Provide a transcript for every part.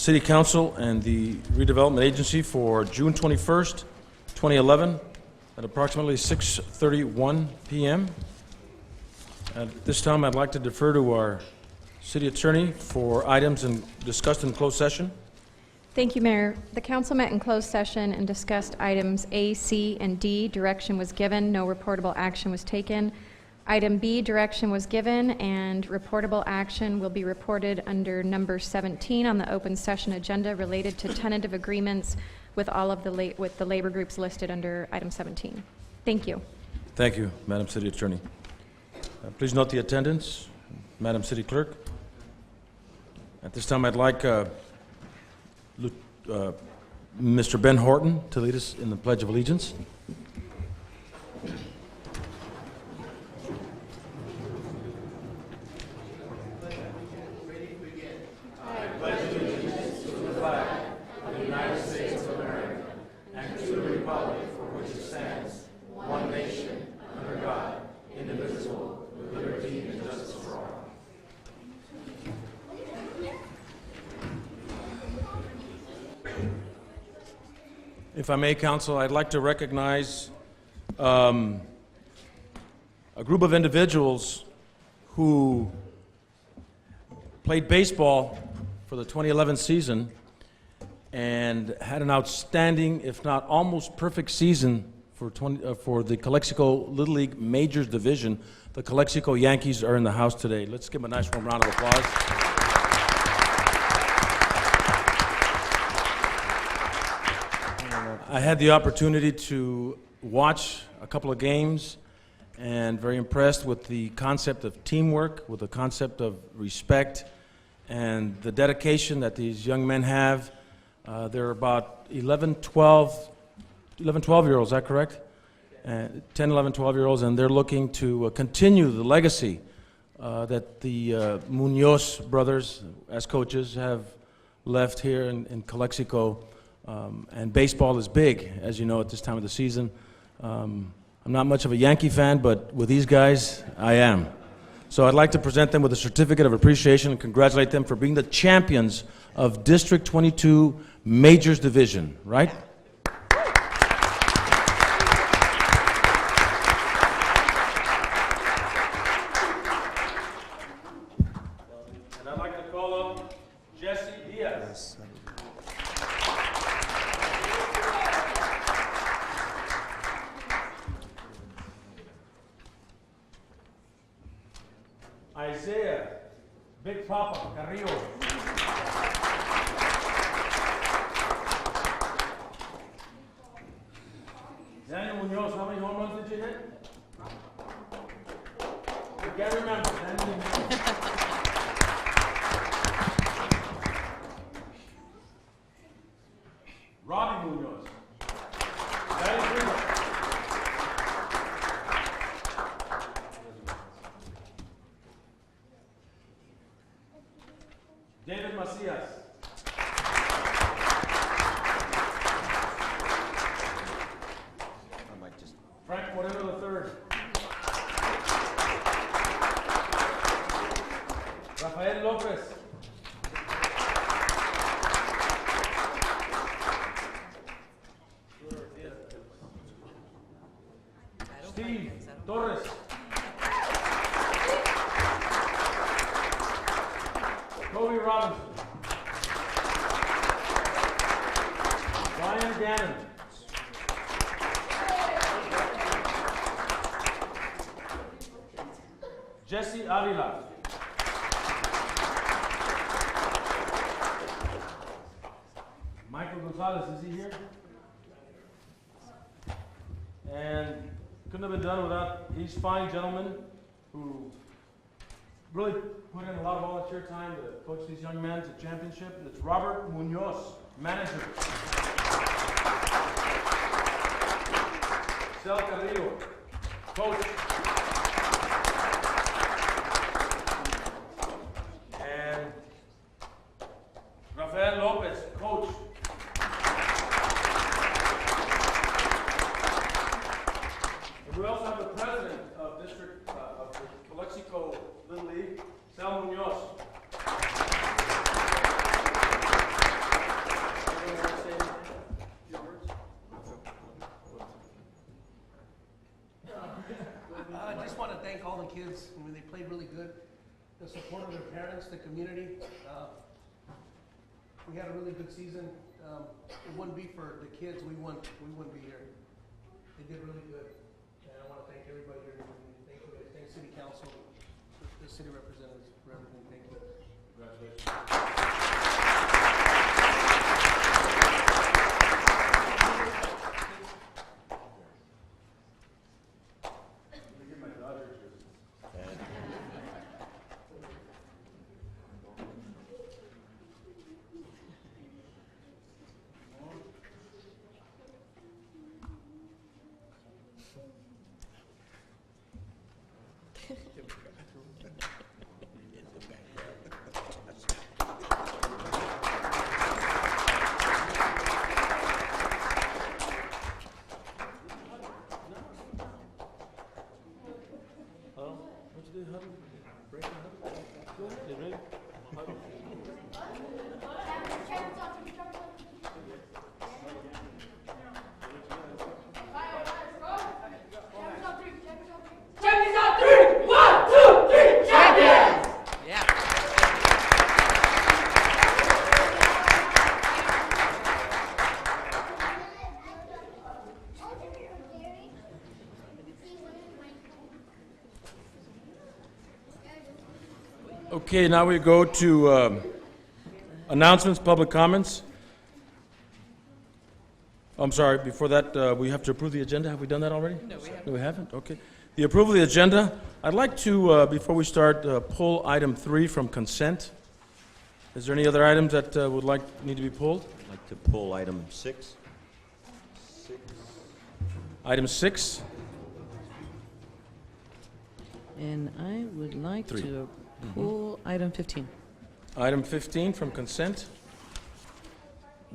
City Council and the Redevelopment Agency for June 21st, 2011 at approximately 6:31 p.m. At this time, I'd like to defer to our City Attorney for items discussed in closed session. Thank you, Mayor. The council met in closed session and discussed items A, C, and D. Direction was given. No reportable action was taken. Item B, direction was given, and reportable action will be reported under number 17 on the open session agenda related to tentative agreements with all of the with the labor groups listed under item 17. Thank you. Thank you, Madam City Attorney. Please note the attendance, Madam City Clerk. At this time, I'd like Mr. Ben Horton to lead us in the Pledge of Allegiance. If I may, Council, I'd like to recognize a group of individuals who played baseball for the 2011 season and had an outstanding, if not almost perfect season for the Calexico Little League Majors Division. The Calexico Yankees are in the house today. Let's give them a nice warm round of applause. I had the opportunity to watch a couple of games and very impressed with the concept of teamwork, with the concept of respect, and the dedication that these young men have. They're about 12-year-olds, is that correct? 10, 11, 12-year-olds, and they're looking to continue the legacy that the Munoz brothers, as coaches, have left here in Calexico. And baseball is big, as you know, at this time of the season. I'm not much of a Yankee fan, but with these guys, I am. So I'd like to present them with a certificate of appreciation and congratulate them for being the champions of District 22 Majors Division, right? And I'd like to call up Jesse Diaz. Isaiah Big Papa Carrillo. Daniel Munoz, how many home runs did you hit? I can't remember. Robbie Munoz. David Macias. Frank Moreno III. Rafael Lopez. Steve Torres. Kobe Robinson. Brian Gannon. Jesse Avila. Michael Gonzalez, is he here? And couldn't have been done without these fine gentlemen who really put in a lot of volunteer time to coach these young men to championship. It's Robert Munoz, manager. Cel Carrillo, coach. And Rafael Lopez, coach. And we also have the president of District of the Calexico Little League, Sal Munoz. I just want to thank all the kids. I mean, they played really good. The support of their parents, the community. We had a really good season. It wouldn't be for the kids, we wouldn't be here. They did really good. And I want to thank everybody here in the community. Thank you guys. Thank City Council, the city representatives for everything. Thank you. Congratulations. Okay, now we go to announcements, public comments. I'm sorry, before that, we have to approve the agenda. Have we done that already? No, we haven't. No, we haven't? Okay. The approval of the agenda, I'd like to, before we start, pull item 3 from consent. Is there any other items that need to be pulled? I'd like to pull item 6. Item 6? And I would like 3. to pull item 15. Item 15 from consent.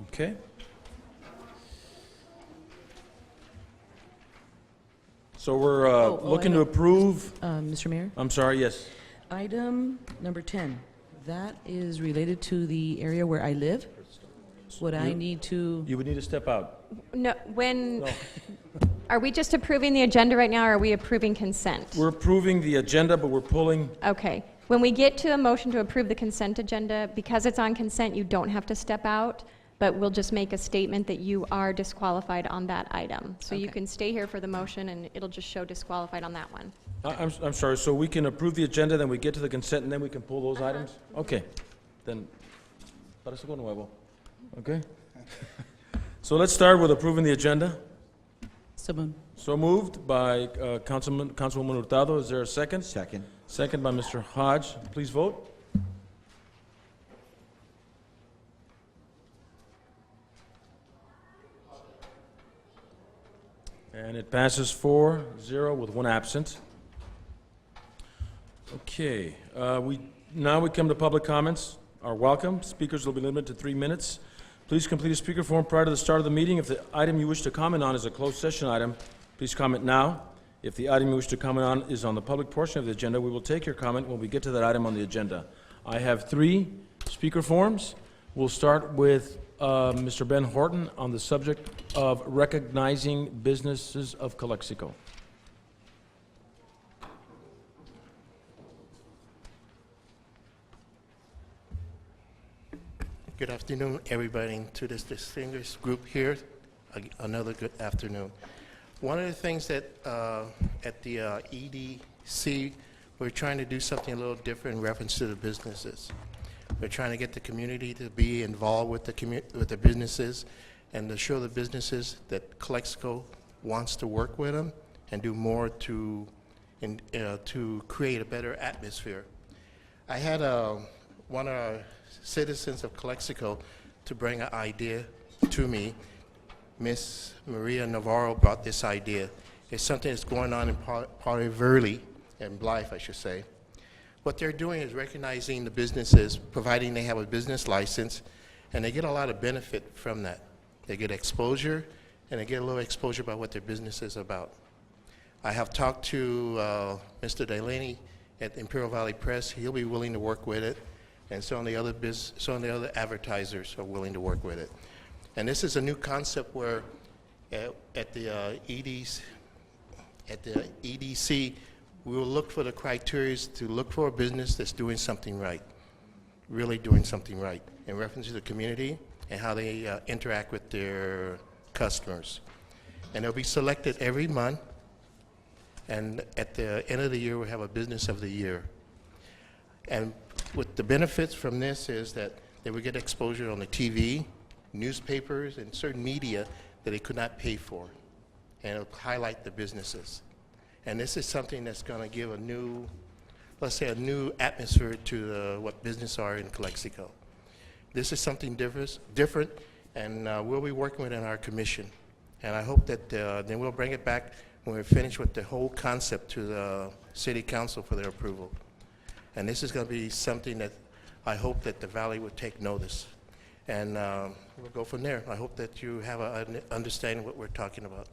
Okay. So we're looking to approve. Mr. Mayor, I'm sorry, yes. item number 10, that is related to the area where I live. Would I need to, You would need to step out. No, when, No. are we just approving the agenda right now, or are we approving consent? We're approving the agenda, but we're pulling. Okay. When we get to a motion to approve the consent agenda, because it's on consent, you don't have to step out, but we'll just make a statement that you are disqualified on that item. So you Okay. can stay here for the motion, and it'll just show disqualified on that one. I'm sorry, so we can approve the agenda, then we get to the consent, and then we can pull those items? Okay, then, parece algo nuevo. Okay? So let's start with approving the agenda. someone, So moved by Councilwoman Hurtado. Is there a second? Second. Second by Mr. Hodge. Please vote. And it passes 4-0 with one absent. Okay, now we come to public comments. Are welcome. Speakers will be limited to 3 minutes. Please complete a speaker form prior to the start of the meeting. If the item you wish to comment on is a closed session item, please comment now. If the item you wish to comment on is on the public portion of the agenda, we will take your comment when we get to that item on the agenda. I have 3 speaker forms. We'll start with Mr. Ben Horton on the subject of recognizing businesses of Calexico. Good afternoon, everybody, to this distinguished group here. Another good afternoon. One of the things that at the EDC, we're trying to do something a little different in reference to the businesses. We're trying to get the community to be involved with the businesses and to show the businesses that Calexico wants to work with them and do more to create a better atmosphere. I had one of our citizens of Calexico to bring an idea to me. Miss Maria Navarro brought this idea. It's something that's going on in Party Verde and Blythe, I should say. What they're doing is recognizing the businesses, providing they have a business license, and they get a lot of benefit from that. They get exposure, and they get a little exposure about what their business is about. I have talked to Mr. Delaney at Imperial Valley Press. He'll be willing to work with it, and some of the other advertisers are willing to work with it. And this is a new concept where at the at the EDC, we will look for the criteria to look for a business that's doing something right, really doing something right in reference to the community and how they interact with their customers. And they'll be selected every month, and at the end of the year, we'll have a Business of the Year. And what the benefits from this is that they will get exposure on the TV, newspapers, and certain media that they could not pay for. And it'll highlight the businesses. And this is something that's going to give a new, let's say, a new atmosphere to what business are in Calexico. This is something different, and we'll be working with it in our commission. And I hope that then we'll bring it back when we're finished with the whole concept to the City Council for their approval. And this is going to be something that I hope that the Valley would take notice. And we'll go from there. I hope that you have an understanding of what we're talking about.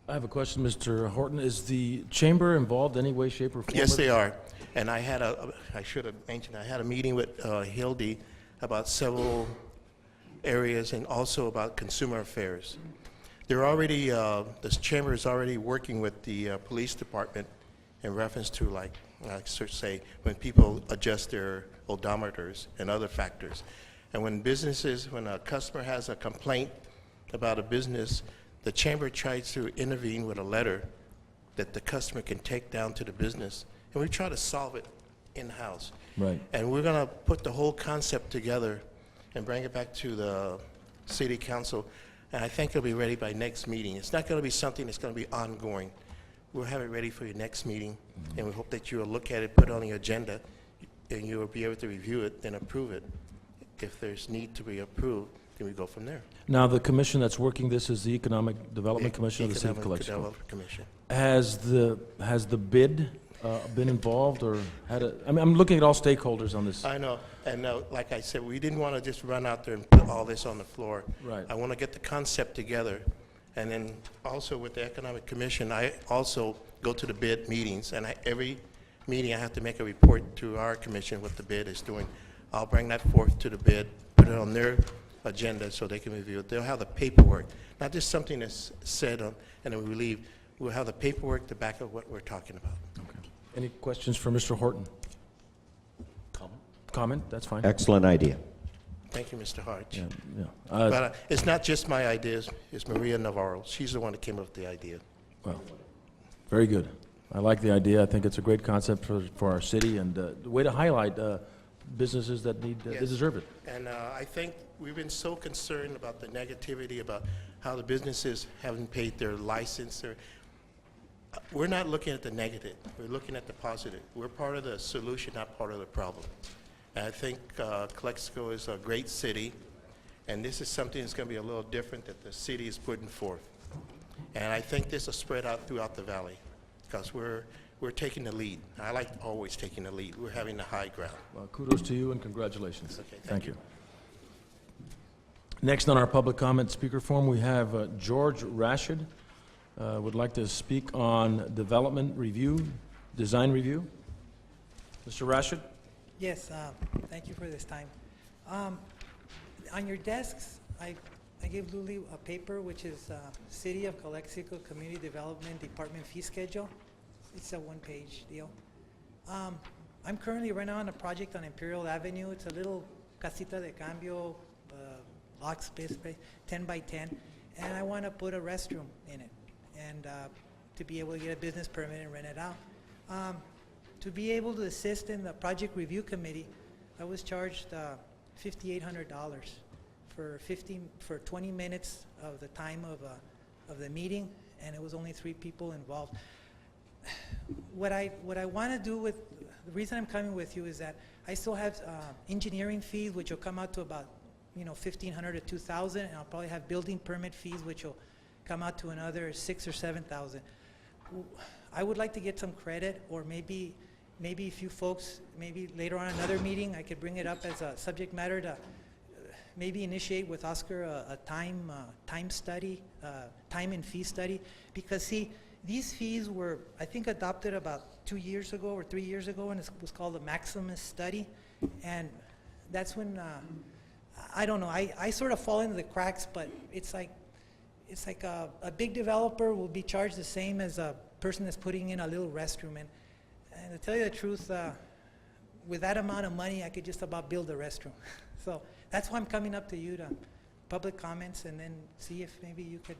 I have a question, Mr. Horton. Is the chamber involved any way, shape, or form? Yes, they are. And I should have mentioned, I had a meeting with Hildy about several areas and also about consumer affairs. They're already, this chamber is already working with the police department in reference to, like, I should say, when people adjust their odometers and other factors. And when a customer has a complaint about a business, the chamber tries to intervene with a letter that the customer can take down to the business, and we try to solve it in-house. Right. And we're going to put the whole concept together and bring it back to the City Council, and I think it'll be ready by next meeting. It's not going to be something that's going to be ongoing. We'll have it ready for your next meeting, and we hope that you'll look at it, put it on the agenda, and you'll be able to review it and approve it. If there's need to be approved, then we go from there. Now, the commission that's working this is the Economic Development Commission of the City of Economic Calexico. Development Commission. Has the bid been involved, or I'm looking at all stakeholders on this. I know, and like I said, we didn't want to just run out there and put all this on the floor. Right. I want to get the concept together, and then also with the Economic Commission, I also go to the bid meetings, and every meeting I have to make a report to our commission what the bid is doing. I'll bring that forth to the bid, put it on their agenda so they can review it. They'll have the paperwork, not just something that's said on, and then we leave. We'll have the paperwork to back up what we're talking about. Okay. Any questions for Mr. Horton? Comment? That's fine. Excellent idea. Thank you, Mr. Hart. Yeah, yeah. But it's not just my ideas, it's Maria Navarro. She's the one that came up with the idea. Well, very good. I like the idea. I think it's a great concept for our city, and the way to highlight businesses that need, they Yes. deserve it. And I think we've been so concerned about the negativity about how the businesses haven't paid their license. We're not looking at the negative. We're looking at the positive. We're part of the solution, not part of the problem. And I think Calexico is a great city, and this is something that's going to be a little different that the city is putting forth. And I think this will spread out throughout the valley because we're taking the lead. I like always taking the lead. We're having the high ground. Well, kudos to you and congratulations. Okay, Thank you. Next on our public comment speaker form, we have George Rashid. Would like to speak on development review, design review. Mr. Rashid? Yes, thank you for this time. On your desks, I gave Luli a paper which is City of Calexico Community Development Department Fee Schedule. It's a one-page deal. I'm currently right now on a project on Imperial Avenue. It's a little casita de cambio, lock space, 10 by 10, and I want to put a restroom in it, and to be able to get a business permit and rent it out. To be able to assist in the project review committee, I was charged $5,800 for 20 minutes of the time of the meeting, and it was only 3 people involved. What I want to do with, the reason I'm coming with you is that I still have engineering fees, which will come out to about, $1,500 to $2,000, and I'll probably have building permit fees, which will come out to another $6,000 or $7,000. I would like to get some credit, or maybe if you folks, maybe later on another meeting, I could bring it up as a subject matter to maybe initiate with Oscar a time study, time and fee study, because see, these fees were, I think, adopted about 2 years ago or 3 years ago, and it was called the Maximus Study, and that's when, I don't know, I sort of fall into the cracks, but it's like, it's like a big developer will be charged the same as a person that's putting in a little restroom. And to tell you the truth, with that amount of money, I could just about build a restroom. So that's why I'm coming up to you to public comments and then see if maybe you could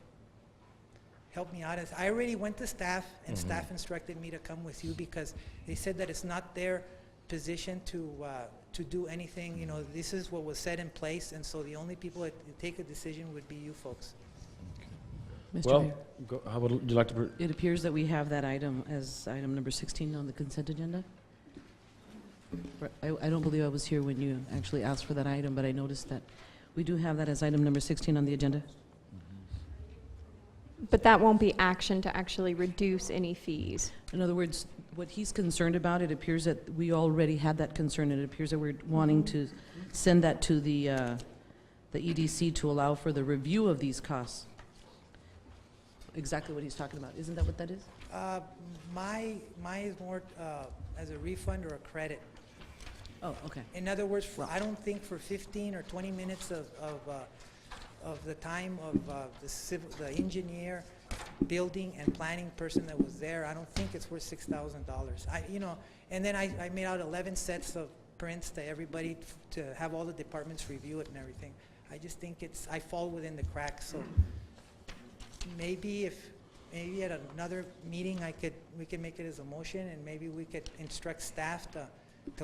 help me out. I already went to staff, and staff instructed me to come with you because they said that it's not their position to do anything. You know, this is what was set in place, and so the only people that take a decision would be you folks. Mr. Well, Mayor, how would you like to? it appears that we have that item as item number 16 on the consent agenda. I don't believe I was here when you actually asked for that item, but I noticed that we do have that as item number 16 on the agenda. But that won't be action to actually reduce any fees. In other words, what he's concerned about, it appears that we already had that concern. It appears that we're wanting to send that to the EDC to allow for the review of these costs. Exactly what he's talking about. Isn't that what that is? My is more as a refund or a credit. Oh, okay. In other words, I don't think for 15 or 20 minutes of the time of the engineer, building and planning person that was there, I don't think it's worth $6,000. You know, and then I made out 11 sets of prints to everybody to have all the departments review it and everything. I just think I fall within the cracks. So maybe maybe at another meeting we could make it as a motion, and maybe we could instruct staff to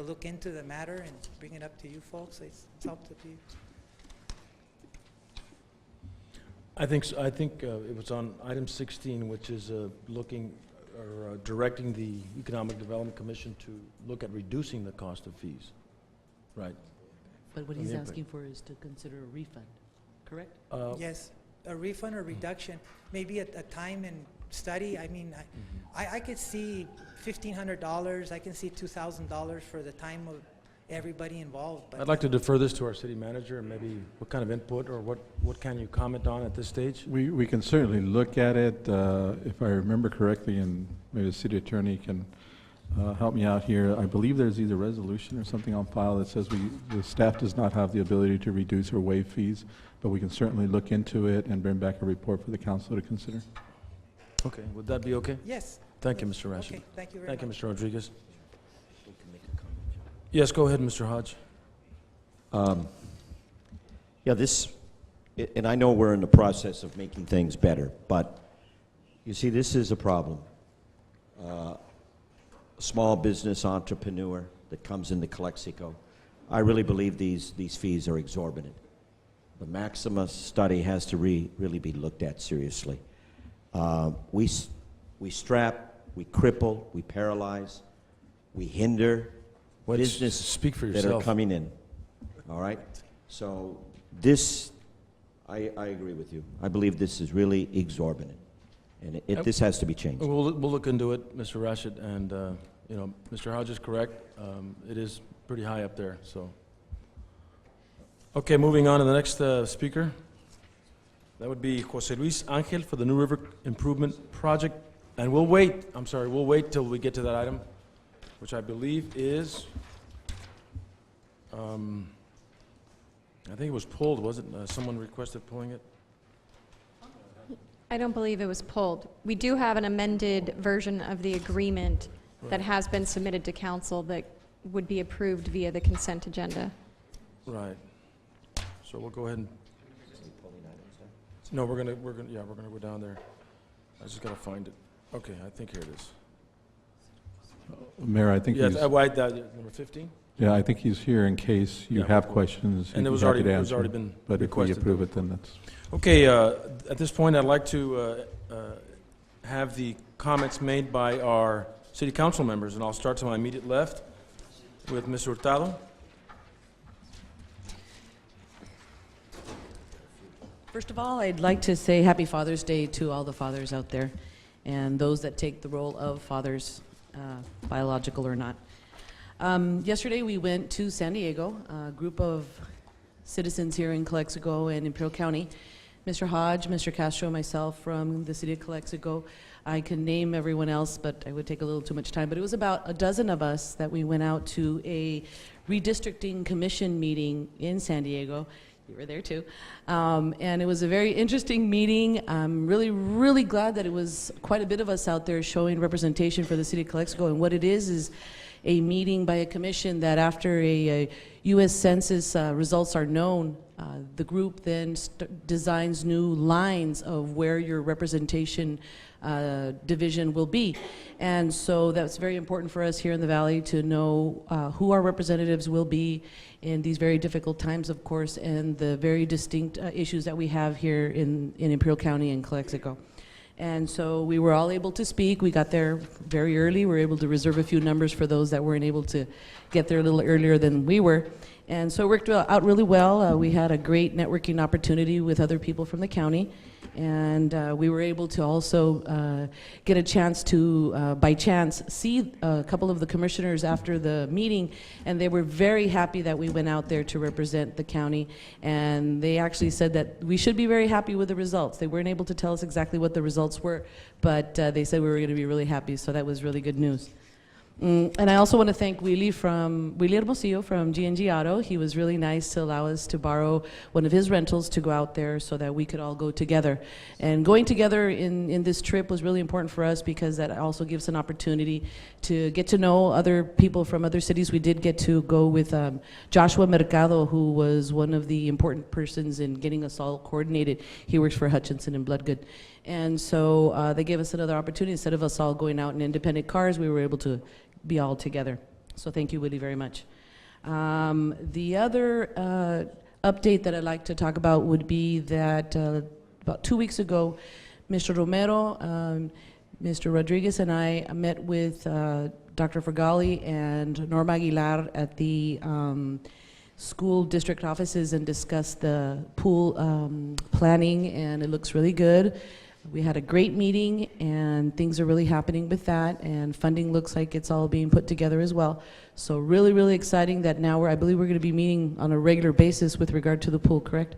look into the matter and bring it up to you folks. It's up to you. I think it was on item 16, which is looking or directing the Economic Development Commission to look at reducing the cost of fees. Right. But what On he's the input. asking for is to consider a refund, correct? Yes, a refund or reduction, maybe a time and study. I mean, I could see $1,500, I can see $2,000 for the time of everybody involved. But I'd like to defer this to our city manager, and maybe what kind of input or what can you comment on at this stage? We can certainly look at it. If I remember correctly, and maybe the city attorney can help me out here, I believe there's either resolution or something on file that says the staff does not have the ability to reduce or waive fees, but we can certainly look into it and bring back a report for the council to consider. Okay, would that be okay? yes. Thank you, Mr. Rashid. Okay, thank you very Thank you, much. Mr. Rodriguez. We can make a comment. Yes, go ahead, Mr. Hodge. Yeah, and I know we're in the process of making things better, but you see, this is a problem. A small business entrepreneur that comes into Calexico, I really believe these fees are exorbitant. The Maxima study has to really be looked at seriously. We strap, we cripple, we paralyze, we hinder Well, business speak for that are yourself. coming in. All right? So this, I agree with you. I believe this is really exorbitant, and this has to be changed. We'll look into it, Mr. Rashid, and, you know, Mr. Hodge is correct. It is pretty high up there, so. Okay, moving on to the next speaker. That would be Jose Luis Angel for the New River Improvement Project. And we'll wait till we get to that item, which I believe is, I think it was pulled, was it? Someone requested pulling it? I don't believe it was pulled. We do have an amended version of the agreement that Right. has been submitted to council that would be approved via the consent agenda. Right. So we'll go ahead and, no, we're gonna go down there. I just gotta find it. Okay, I think here it is. Mayor, I think Yeah, he's, number 15? yeah, I think he's here in case you Yeah, have we'll- questions. And he'd it was be happy already, to it was answer. already been But if we requested. approve it, then that's, Okay, at this point, I'd like to have the comments made by our city council members, and I'll start to my immediate left with Ms. Hurtado. First of all, I'd like to say Happy Father's Day to all the fathers out there and those that take the role of fathers, biological or not. Yesterday, we went to San Diego, a group of citizens here in Calexico and Imperial County. Mr. Hodge, Mr. Castro, myself from the city of Calexico. I can name everyone else, but I would take a little too much time. But it was about a dozen of us that we went out to a redistricting commission meeting in San Diego We were there too. And it was a very interesting meeting. I'm really, really glad that it was quite a bit of us out there showing representation for the city of Calexico. And what it is a meeting by a commission that after a U.S. Census results are known, the group then designs new lines of where your representation division will be. And so that's very important for us here in the Valley to know who our representatives will be in these very difficult times, of course, and the very distinct issues that we have here in Imperial County and Calexico. And so we were all able to speak. We got there very early. We were able to reserve a few numbers for those that weren't able to get there a little earlier than we were. And so it worked out really well. We had a great networking opportunity with other people from the county. And we were able to also get a chance to, by chance, see a couple of the commissioners after the meeting, and they were very happy that we went out there to represent the county. And they actually said that we should be very happy with the results. They weren't able to tell us exactly what the results were, but they said we were going to be really happy, so that was really good news. And I also want to thank Willie Hermosillo from G&G Auto. He was really nice to allow us to borrow one of his rentals to go out there so that we could all go together. And going together in this trip was really important for us because that also gives an opportunity to get to know other people from other cities. We did get to go with Joshua Mercado, who was one of the important persons in getting us all coordinated. He works for Hutchinson and Bloodgood. And so they gave us another opportunity. Instead of us all going out in independent cars, we were able to be all together. So thank you, Willie, very much. The other update that I'd like to talk about would be that about 2 weeks ago, Mr. Romero, Mr. Rodriguez, and I met with Dr. Fergali and Norma Aguilar at the school district offices and discussed the pool planning, and it looks really good. We had a great meeting, and things are really happening with that, and funding looks like it's all being put together as well. So really, really exciting that now I believe we're going to be meeting on a regular basis with regard to the pool, correct?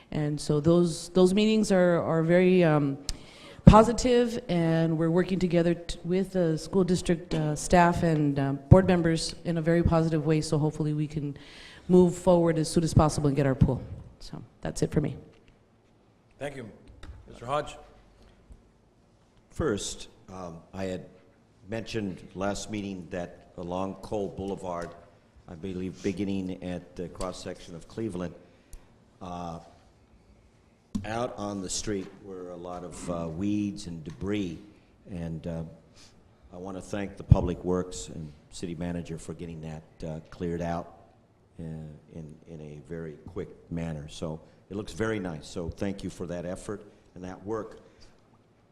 And so those meetings are very positive, and we're working together with the school district staff and board members in a very positive way, so hopefully we can move forward as soon as possible and get our pool. So that's it for me. Thank you. Mr. Hodge? First, I had mentioned last meeting that along Cole Boulevard, I believe beginning at the cross-section of Cleveland, out on the street were a lot of weeds and debris, and I want to thank the Public Works and City Manager for getting that cleared out in a very quick manner. So it looks very nice, so thank you for that effort and that work.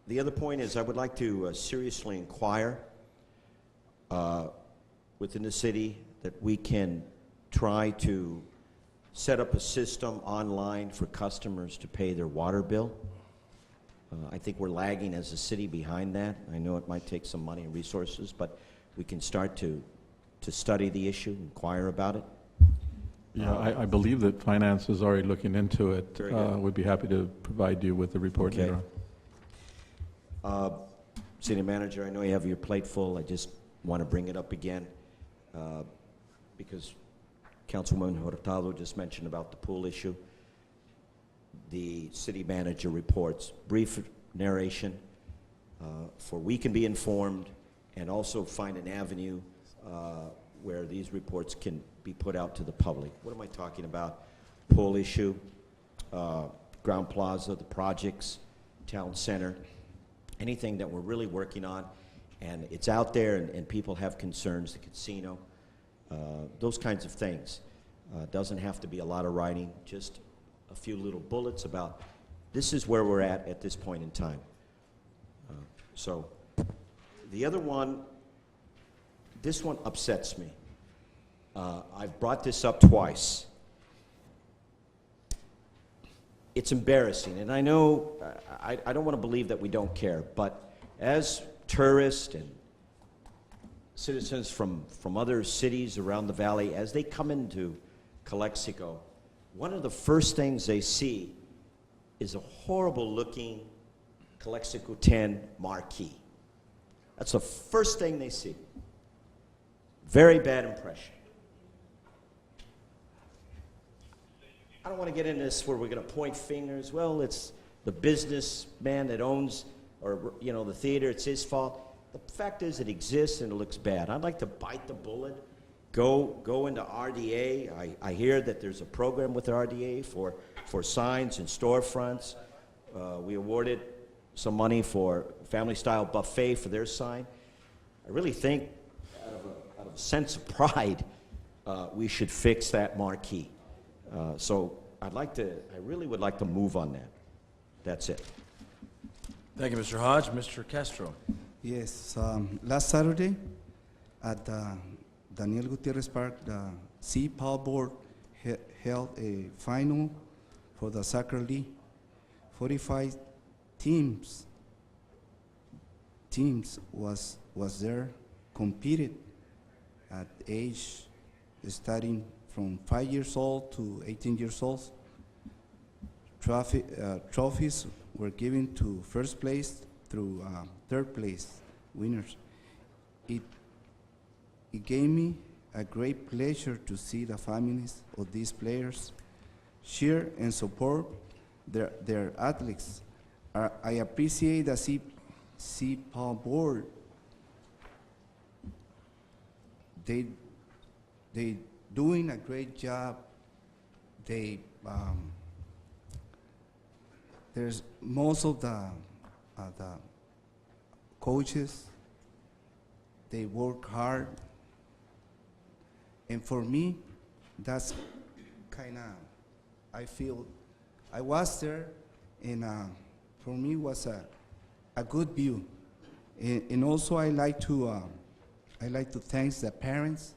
The other point is I would like to seriously inquire within the city that we can try to set up a system online for customers to pay their water bill. I think we're lagging as a city behind that. I know it might take some money and resources, but we can start to study the issue, inquire about it. Yeah, I believe that finance is already looking into it. Very good. We'd be happy to provide you with the report Okay. later on. City Manager, I know you have your plate full. I just want to bring it up again because Councilwoman Hurtado just mentioned about the pool issue. The City Manager reports, brief narration for we can be informed and also find an avenue where these reports can be put out to the public. What am I talking about? Pool issue, Ground Plaza, the projects, Town Center, anything that we're really working on, and it's out there and people have concerns, the casino, those kinds of things. Doesn't have to be a lot of writing, just a few little bullets about this is where we're at this point in time. So the other one, this one upsets me. I've brought this up twice. It's embarrassing, and I know I don't want to believe that we don't care, but as tourists and citizens from other cities around the valley, as they come into Calexico, one of the first things they see is a horrible-looking Calexico 10 marquee. That's the first thing they see. Very bad impression. I don't want to get into this where we're going to point fingers. Well, it's the businessman that owns, or the theater. It's his fault. The fact is, it exists and it looks bad. I'd like to bite the bullet. Go into RDA. I hear that there's a program with RDA for signs and storefronts. We awarded some money for Family Style Buffet for their sign. I really think, out of a sense of pride, we should fix that marquee. So I really would like to move on that. That's it. Thank you, Mr. Hodge. Mr. Castro. Yes, last Saturday at Daniel Gutierrez Park, the C. Paul Board held a final for the soccer league. 45 teams was there, competed at age starting from 5 years old to 18 years old. Trophies were given to first place through third place winners. It gave me a great pleasure to see the families of these players cheer and support their athletes. I appreciate the CPAL board. They doing a great job. There's most of the coaches, they work hard. And for me, that's kind of, I feel, I was there, and for me was a good view. And also I like to thank the parents,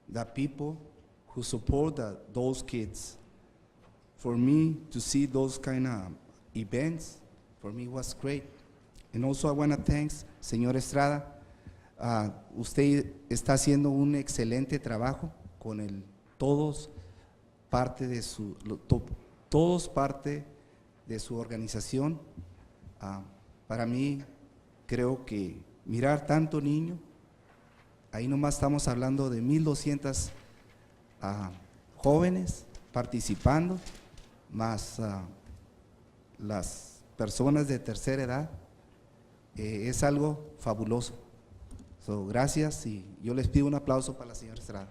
the people who support those kids. For me to see those kind of events, for me was great. And also I want to thank Señor Estrada. Usted está haciendo un excelente trabajo con todos parte de su organización. Para mí, creo que mirar tanto niño, ahí nomás estamos hablando de 1,200 jóvenes participando, más las personas de tercera edad. Es algo fabuloso. So, gracias, y yo les pido un aplauso para la señora Estrada.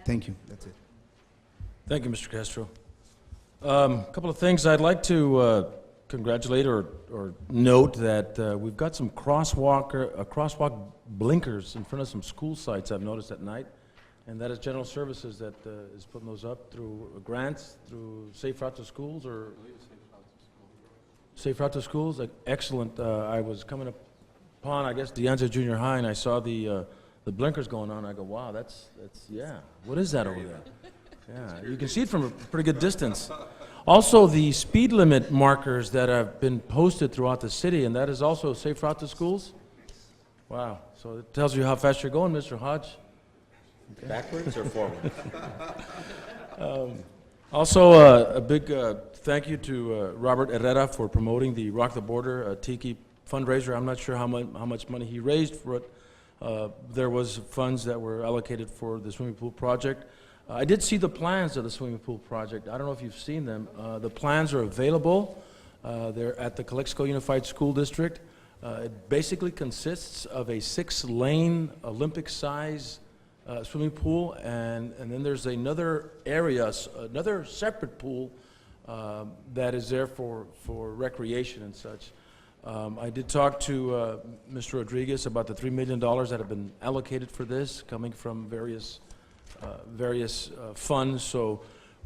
Thank you. That's it. Thank you, Mr. Castro. A couple of things I'd like to congratulate or note that we've got some crosswalk blinkers in front of some school sites I've noticed at night, and that is General Services that is putting those up through grants, through Safe Route to Schools, or Safe Route to Schools. Excellent. I was coming upon, I guess, DeAnza Junior High, and I saw the blinkers going on. I go, wow, that's yeah. What is that over there? Yeah, you can see it from a pretty good distance. Also, the speed limit markers that have been posted throughout the city, and that is also Safe Route to Schools. Wow. So it tells you how fast you're going, Mr. Hodge. Okay. Backwards or forward? Also, a big thank you to Robert Herrera for promoting the Rock the Border Tiki fundraiser. I'm not sure how much money he raised for it. There was funds that were allocated for the swimming pool project. I did see the plans of the swimming pool project. I don't know if you've seen them. The plans are available. They're at the Calexico Unified School District. It basically consists of a 6-lane Olympic-size swimming pool, and then there's another area, another separate pool that is there for recreation and such. I did talk to Mr. Rodriguez about the $3 million that have been allocated for this, coming from various funds. So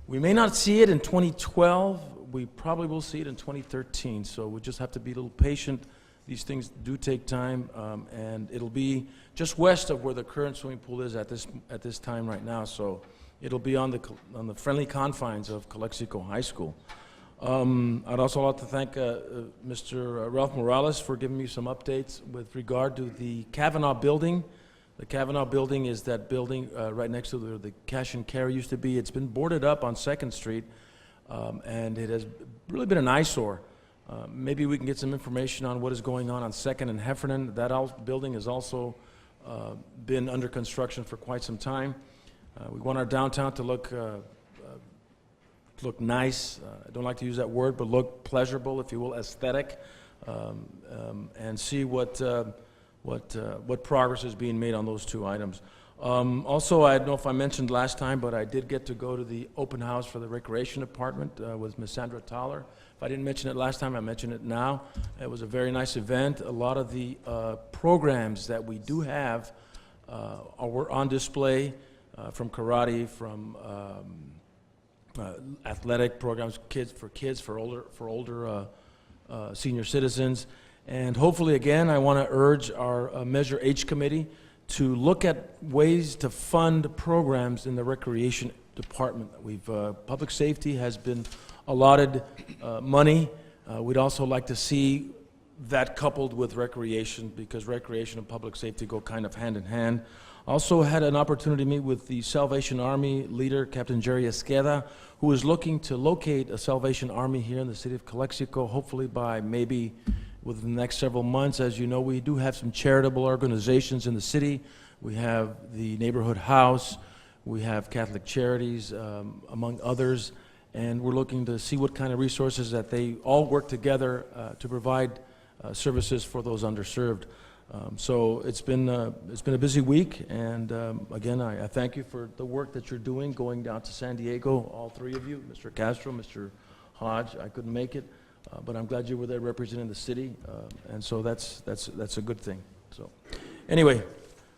we may not see it in 2012. We probably will see it in 2013. So we just have to be a little patient. These things do take time, and it'll be just west of where the current swimming pool is at this time right now. So it'll be on the friendly confines of Calexico High School. I'd also like to thank Mr. Ralph Morales for giving me some updates with regard to the Kavanaugh building. The Kavanaugh building is that building right next to where the cash and carry used to be. It's been boarded up on 2nd Street, and it has really been an eyesore. Maybe we can get some information on what is going on 2nd and Heffernan. That building has also been under construction for quite some time. We want our downtown to look nice. I don't like to use that word, but look pleasurable, if you will, aesthetic, and see what progress is being made on those two items. Also, I don't know if I mentioned last time, but I did get to go to the open house for the Recreation Department with Ms. Sandra Toller. If I didn't mention it last time, I mention it now. It was a very nice event. A lot of the programs that we do have were on display, from karate, from athletic programs, for older senior citizens. And hopefully, again, I want to urge our Measure H committee to look at ways to fund programs in the recreation department. Public safety has been allotted money. We'd also like to see that coupled with recreation, because recreation and public safety go kind of hand in hand. Also had an opportunity to meet with the Salvation Army leader, Captain Jerry Esqueda, who is looking to locate a Salvation Army here in the city of Calexico, hopefully by maybe within the next several months. As you know, we do have some charitable organizations in the city. We have the Neighborhood House, we have Catholic Charities, among others, and we're looking to see what kind of resources that they all work together to provide services for those underserved. So it's been a busy week, and again, I thank you for the work that you're doing, going down to San Diego, all three of you, Mr. Castro, Mr. Hodge. I couldn't make it, but I'm glad you were there representing the city, and so that's a good thing. So anyway,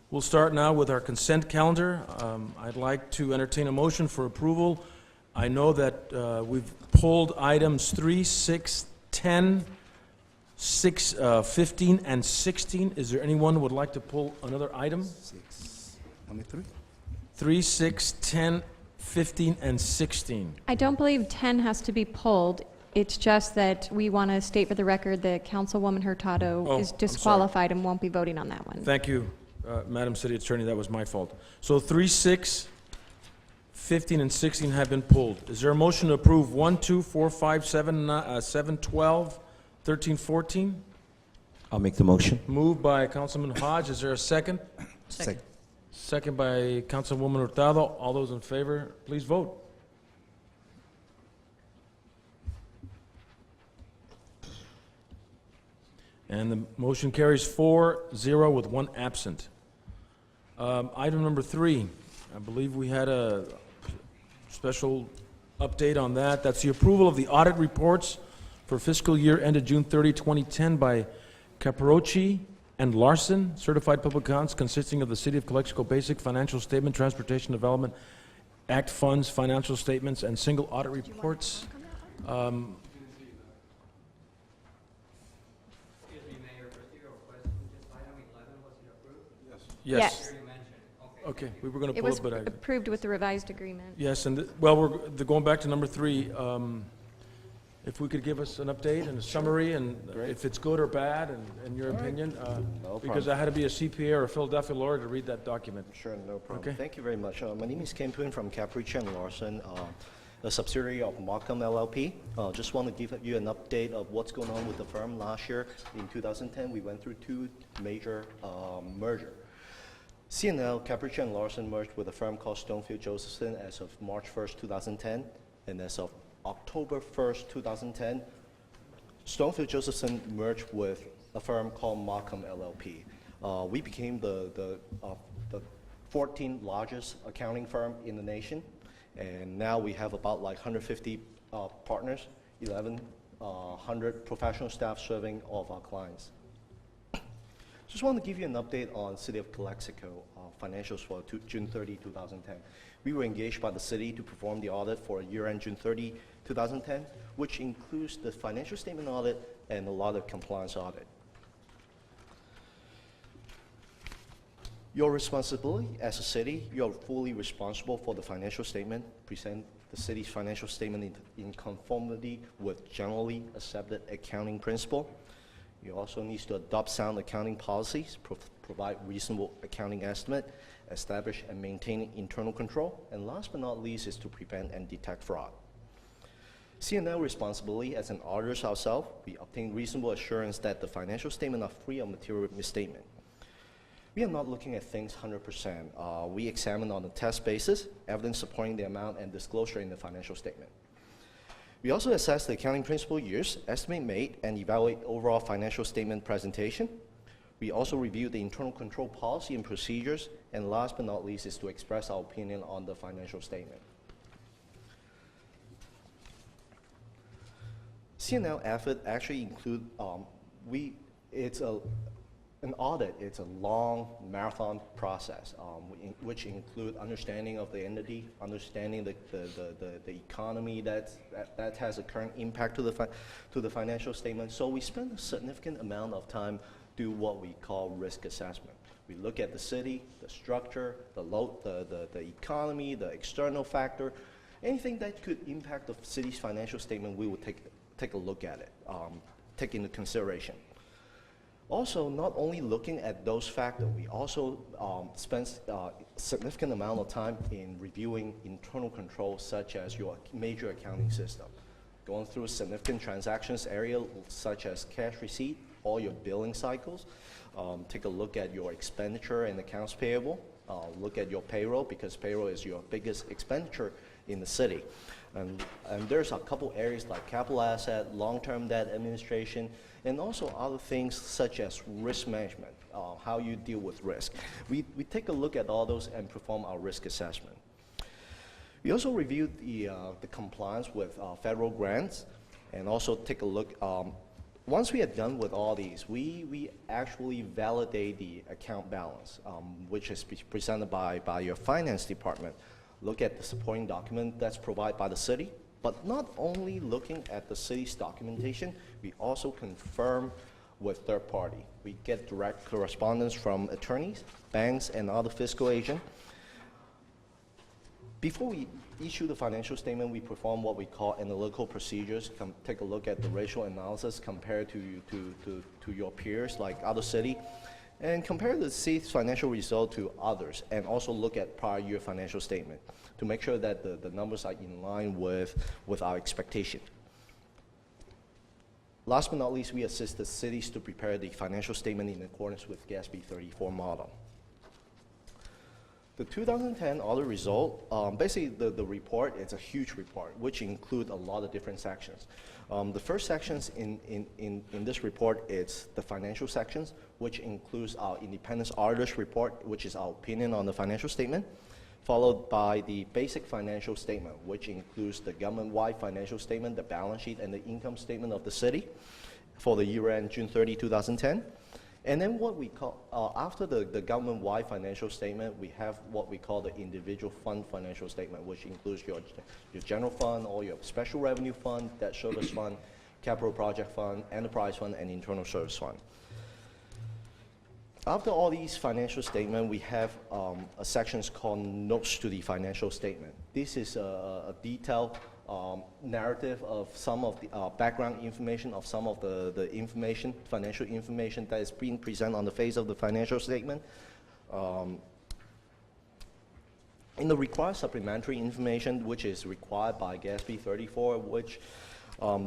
we'll start now with our consent calendar. I'd like to entertain a motion for approval. I know that we've pulled items 3, 6, 10, 15, and 16. Is there anyone who would like to pull another item? 6. Number 3. 3, 6, 10, 15, and 16. I don't believe 10 has to be pulled. It's just that we want to state for the record that Councilwoman Hurtado Oh, is I'm sorry. disqualified and won't be voting on that one. Thank you, Madam City Attorney. That was my fault. So 3, 6, 15, and 16 have been pulled. Is there a motion to approve 1, 2, 4, 5, 7, 12, 13, 14? I'll make the motion. Moved by Councilman Hodge. Is there a second? Second. Second by Councilwoman Hurtado. All those in favor, please vote. And the motion carries 4-0 with 1 absent. Item number 3, I believe we had a special update on that. That's the approval of the audit reports for fiscal year ended June 30, 2010 by Caparocci and Larson, certified public accounts consisting of the City of Calexico Basic Financial Statement, Transportation Development Act funds, financial statements, and single audit reports. Excuse me, Mayor, procedural question. Just item 11 wasn't approved? Yes. Here you mentioned. Okay. Okay, we were going to It pull was it, but I... approved with the revised agreement. Yes, and, well, going back to number 3, if we could give us an update and a summary, and if it's good or bad, in your opinion, because I had to be a CPA or a Philadelphia lawyer to read that document. Sure, no problem. Okay. Thank you very much. My name is Ken Poon from Capricci and Larson, a subsidiary of Markham LLP. Just want to give you an update of what's going on with the firm. Last year, in 2010, we went through 2 major mergers. CNL, Capricci and Larson, merged with a firm called Stonefield Josephson as of March 1st, 2010, and as of October 1st, 2010, Stonefield Josephson merged with a firm called Markham LLP. We became the 14th largest accounting firm in the nation, and now we have about like 150 partners, 1,100 professional staff serving all of our clients. Just want to give you an update on City of Calexico financials for June 30, 2010. We were engaged by the city to perform the audit for year-end June 30, 2010, which includes the financial statement audit and a lot of compliance audit. Your responsibility as a city, you're fully responsible for the financial statement, present the city's financial statement in conformity with generally accepted accounting principle. You also need to adopt sound accounting policies, provide reasonable accounting estimate, establish and maintain internal control, and last but not least is to prevent and detect fraud. CNL responsibility as an auditor ourselves, we obtain reasonable assurance that the financial statements are free of material misstatement. We are not looking at things 100%. We examine on a test basis, evidence supporting the amount and disclosure in the financial statement. We also assess the accounting principle used, estimate made, and evaluate overall financial statement presentation. We also review the internal control policy and procedures, and last but not least is to express our opinion on the financial statement. CNL effort actually include, an audit, it's a long marathon process, which include understanding of the entity, understanding the economy that has a current impact to the financial statement. So we spend a significant amount of time do what we call risk assessment. We look at the city, the structure, the economy, the external factor, anything that could impact the city's financial statement, we will take a look at it, take into consideration. Also, not only looking at those factors, we also spend a significant amount of time in reviewing internal controls such as your major accounting system. Going through significant transactions area such as cash receipt, all your billing cycles, take a look at your expenditure and accounts payable, look at your payroll because payroll is your biggest expenditure in the city. And there's a couple areas like capital asset, long-term debt administration, and also other things such as risk management, how you deal with risk. We take a look at all those and perform our risk assessment. We also review the compliance with federal grants and also take a look. Once we are done with all these, we actually validate the account balance, which is presented by your finance department. Look at the supporting document that's provided by the city, but not only looking at the city's documentation, we also confirm with third party. We get direct correspondence from attorneys, banks, and other fiscal agents. Before we issue the financial statement, we perform what we call analytical procedures, take a look at the ratio analysis compared to your peers like other city, and compare the city's financial result to others, and also look at prior year financial statement to make sure that the numbers are in line with our expectation. Last but not least, we assist the cities to prepare the financial statement in accordance with GASB 34 model. The 2010 audit result, basically the report, it's a huge report, which includes a lot of different sections. The first sections in this report, it's the financial sections, which includes our independent auditor's report, which is our opinion on the financial statement, followed by the basic financial statement, which includes the government-wide financial statement, the balance sheet, and the income statement of the city for the year end June 30, 2010. And then what we call, after the government-wide financial statement, we have what we call the individual fund financial statement, which includes your general fund, all your special revenue fund, debt service fund, capital project fund, enterprise fund, and internal service fund. After all these financial statements, we have a section called notes to the financial statement. This is a detailed narrative of some of the background information of some of the information, financial information that is being presented on the face of the financial statement. In the required supplementary information, which is required by GASB 34, which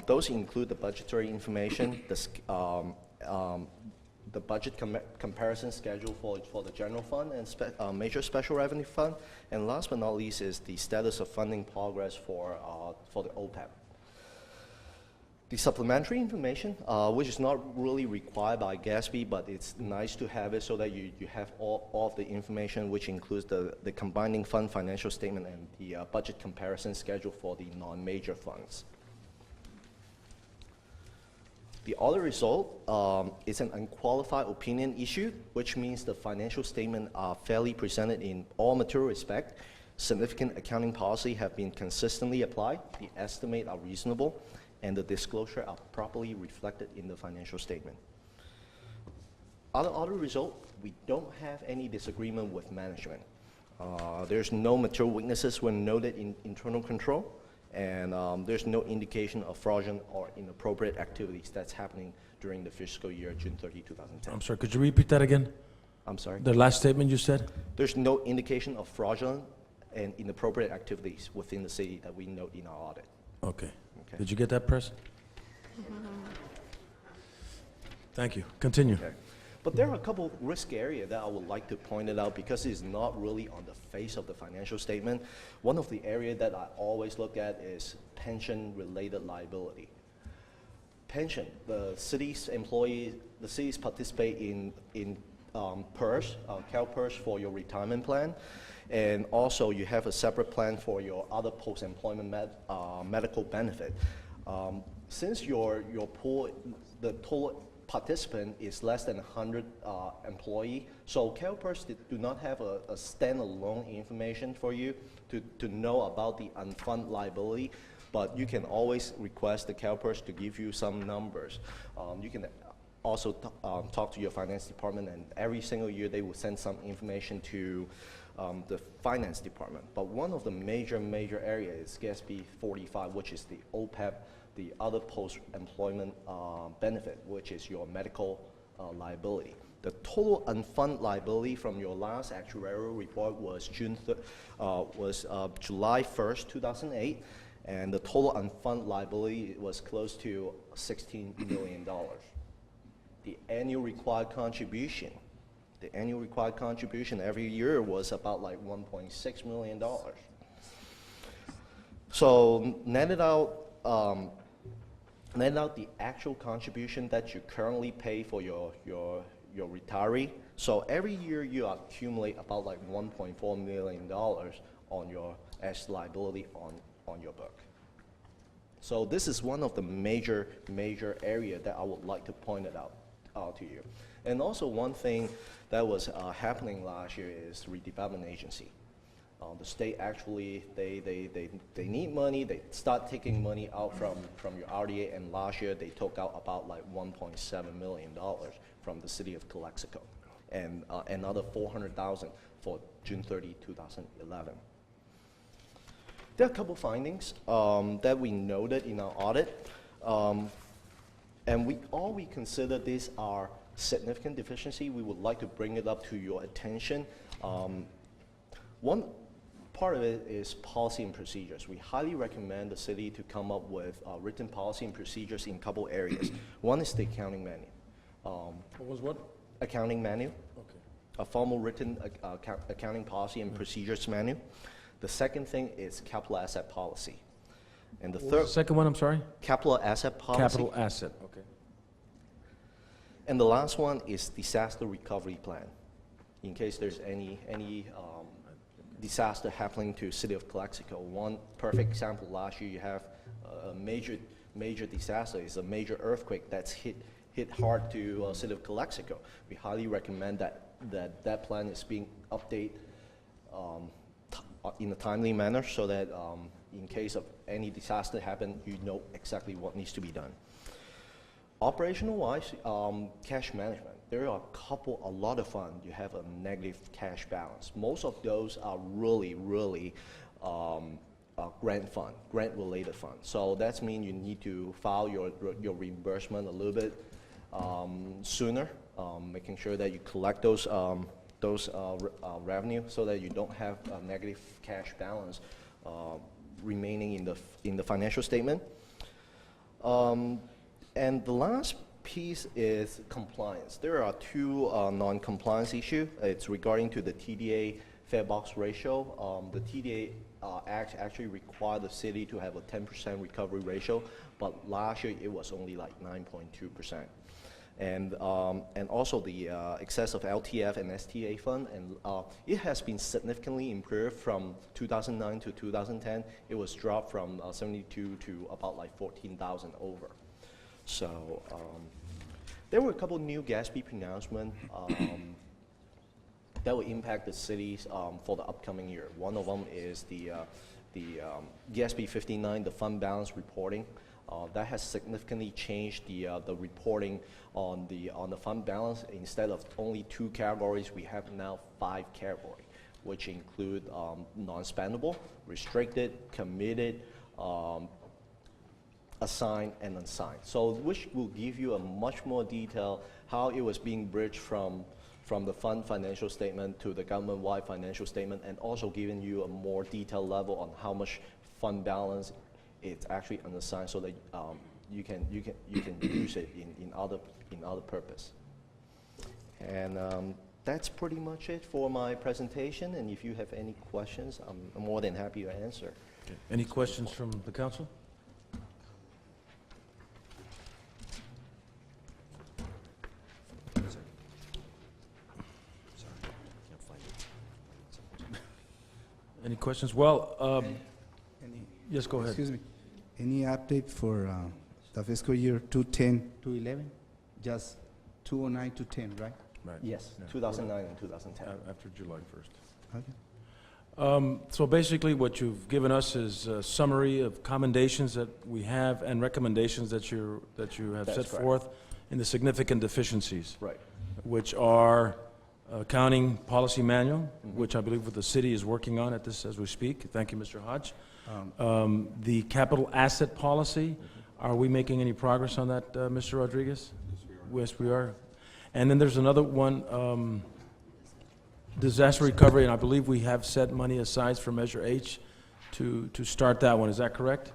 those include the budgetary information, the budget comparison schedule for the general fund and major special revenue fund, and last but not least is the status of funding progress for the OPEB. The supplementary information, which is not really required by GASB, but it's nice to have it so that you have all of the information, which includes the combining fund financial statement and the budget comparison schedule for the non-major funds. The audit result is an unqualified opinion issued, which means the financial statements are fairly presented in all material respect. Significant accounting policy have been consistently applied, the estimates are reasonable, and the disclosure are properly reflected in the financial statement. Other audit result, we don't have any disagreement with management. There's no material weaknesses when noted in internal control. And there's no indication of fraudulent or inappropriate activities that's happening during the fiscal year June 30, 2010. I'm sorry, could you repeat that again? I'm sorry? The last statement you said? There's no indication of fraudulent and inappropriate activities within the city that we note in our audit. Okay. Okay. Okay. Did you get that, Press? Thank you. Continue. Okay. But there are a couple risk areas that I would like to point it out because it's not really on the face of the financial statement. One of the areas that I always look at is pension-related liability. Pension, the city's employees, the cities participate in PERS, CalPERS for your retirement plan, and also you have a separate plan for your other post-employment medical benefit. Since your pool, the total participant is less than 100 employee, so CalPERS do not have a standalone information for you to know about the unfunded liability, but you can always request the CalPERS to give you some numbers. You can also talk to your finance department, and every single year they will send some information to the finance department. But one of the major areas is GASB 45, which is the OPEB, the other post-employment benefit, which is your medical liability. The total unfunded liability from your last actuarial report was July 1st, 2008, and the total unfunded liability was close to $16 million. The annual required contribution every year was about like $1.6 million. So netted out the actual contribution that you currently pay for your retiree. So every year you accumulate about like $1.4 million on your asset liability on your book. So this is one of the major area that I would like to point it out to you. And also one thing that was happening last year is redevelopment agency. The state actually, they need money. They start taking money out from your RDA, and last year they took out about like $1.7 million from the city of Calexico, and another $400,000 for June 30, 2011. There are a couple findings that we noted in our audit, and we consider these are significant deficiency. We would like to bring it up to your attention. One part of it is policy and procedures. We highly recommend the city to come up with written policy and procedures in a couple areas. One is the accounting manual. What was what? Accounting manual. Okay. A formal written accounting policy and procedures manual. The second thing is capital asset policy. And the What was third, the second one, I'm sorry? capital asset policy. Capital asset, okay. And the last one is disaster recovery plan, in case there's any disaster happening to city of Calexico. One perfect example, last year you have a major disaster, is a major earthquake that's hit hard to city of Calexico. We highly recommend that plan is being updated in a timely manner so that in case of any disaster happen, you know exactly what needs to be done. Operational-wise, cash management. There are a lot of funds. You have a negative cash balance. Most of those are really grant-related funds. So that means you need to file your reimbursement a little bit sooner, making sure that you collect those revenue so that you don't have a negative cash balance remaining in the financial statement. And the last piece is compliance. There are two non-compliance issues. It's regarding to the TDA fare box ratio. The TDA Act actually required the city to have a 10% recovery ratio, but last year it was only like 9.2%. And also the excess of LTF and STA fund, and it has been significantly improved from 2009 to 2010. It was dropped from 72 to about like 14,000 over. So there were a couple new GASB pronouncements that will impact the cities for the upcoming year. One of them is the GASB 59, the fund balance reporting. That has significantly changed the reporting on the fund balance. Instead of only 2 categories, we have now 5 categories, which include non-spendable, restricted, committed, assigned, and unsigned. So which will give you a much more detail how it was being bridged from the fund financial statement to the government-wide financial statement, and also giving you a more detailed level on how much fund balance it's actually unassigned so that you can use it in other purpose. And that's pretty much it for my presentation. And if you have any questions, I'm more than happy to answer. Okay. Any questions from the council? Any questions? Well, Any, yes, go ahead. excuse me, any update for the fiscal year 210 to 11? Just 209 to 10, right? Right. Yes, Yeah. 2009 and 2010. After July 1st. Okay. So basically, what you've given us is a summary of commendations that we have and recommendations that you have That's set correct. forth in the significant deficiencies, Right. which are accounting policy manual, which I believe the city is working on at this as we speak. Thank you, Mr. Hodge. The capital asset policy, are we making any progress on that, Mr. Rodriguez? Yes, we are. And then there's another one, disaster recovery, and I believe we have set money aside for Measure H to start that one. Is that correct?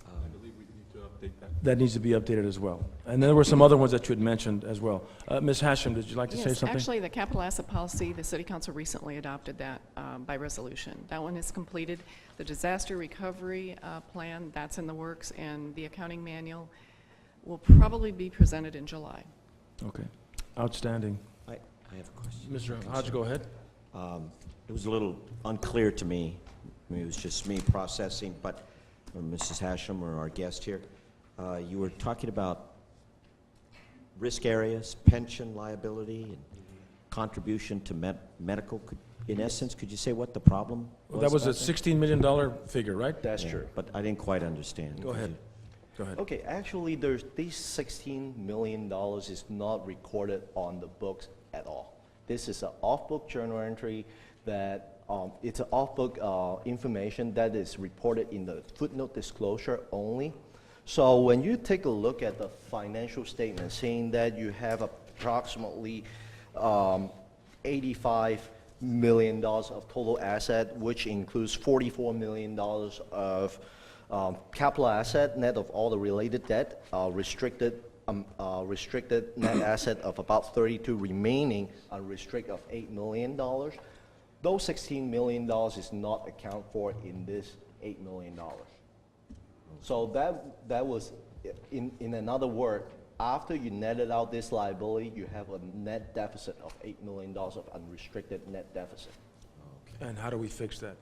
I believe we need to update that. That needs to be updated as well. And then there were some other ones that you had mentioned as well. Ms. Hashem, did you like to say Yes, something? actually, the capital asset policy, the city council recently adopted that by resolution. That one is completed. The disaster recovery plan, that's in the works, and the accounting manual will probably be presented in July. Okay, outstanding. I have a question. Mr. Hodge, go ahead. It was a little unclear to me. I mean, it was just me processing, but Mrs. Hashem or our guest here, you were talking about risk areas, pension liability, and contribution to medical. In essence, could you say what the problem was? That was a about that? $16 million figure, right? That's Yeah, true. but I didn't quite understand. Go Could ahead. you- Go ahead. Okay, actually, these $16 million is not recorded on the books at all. This is an off-book journal entry that it's an off-book information that is reported in the footnote disclosure only. So when you take a look at the financial statement, saying that you have approximately $85 million of total asset, which includes $44 million of capital asset, net of all the related debt, restricted net asset of about 32, remaining unrestricted of $8 million. Those $16 million is not accounted for in this $8 million. So that was, in another word, after you netted out this liability, you have a net deficit of $8 million of unrestricted net deficit. And how do we fix that?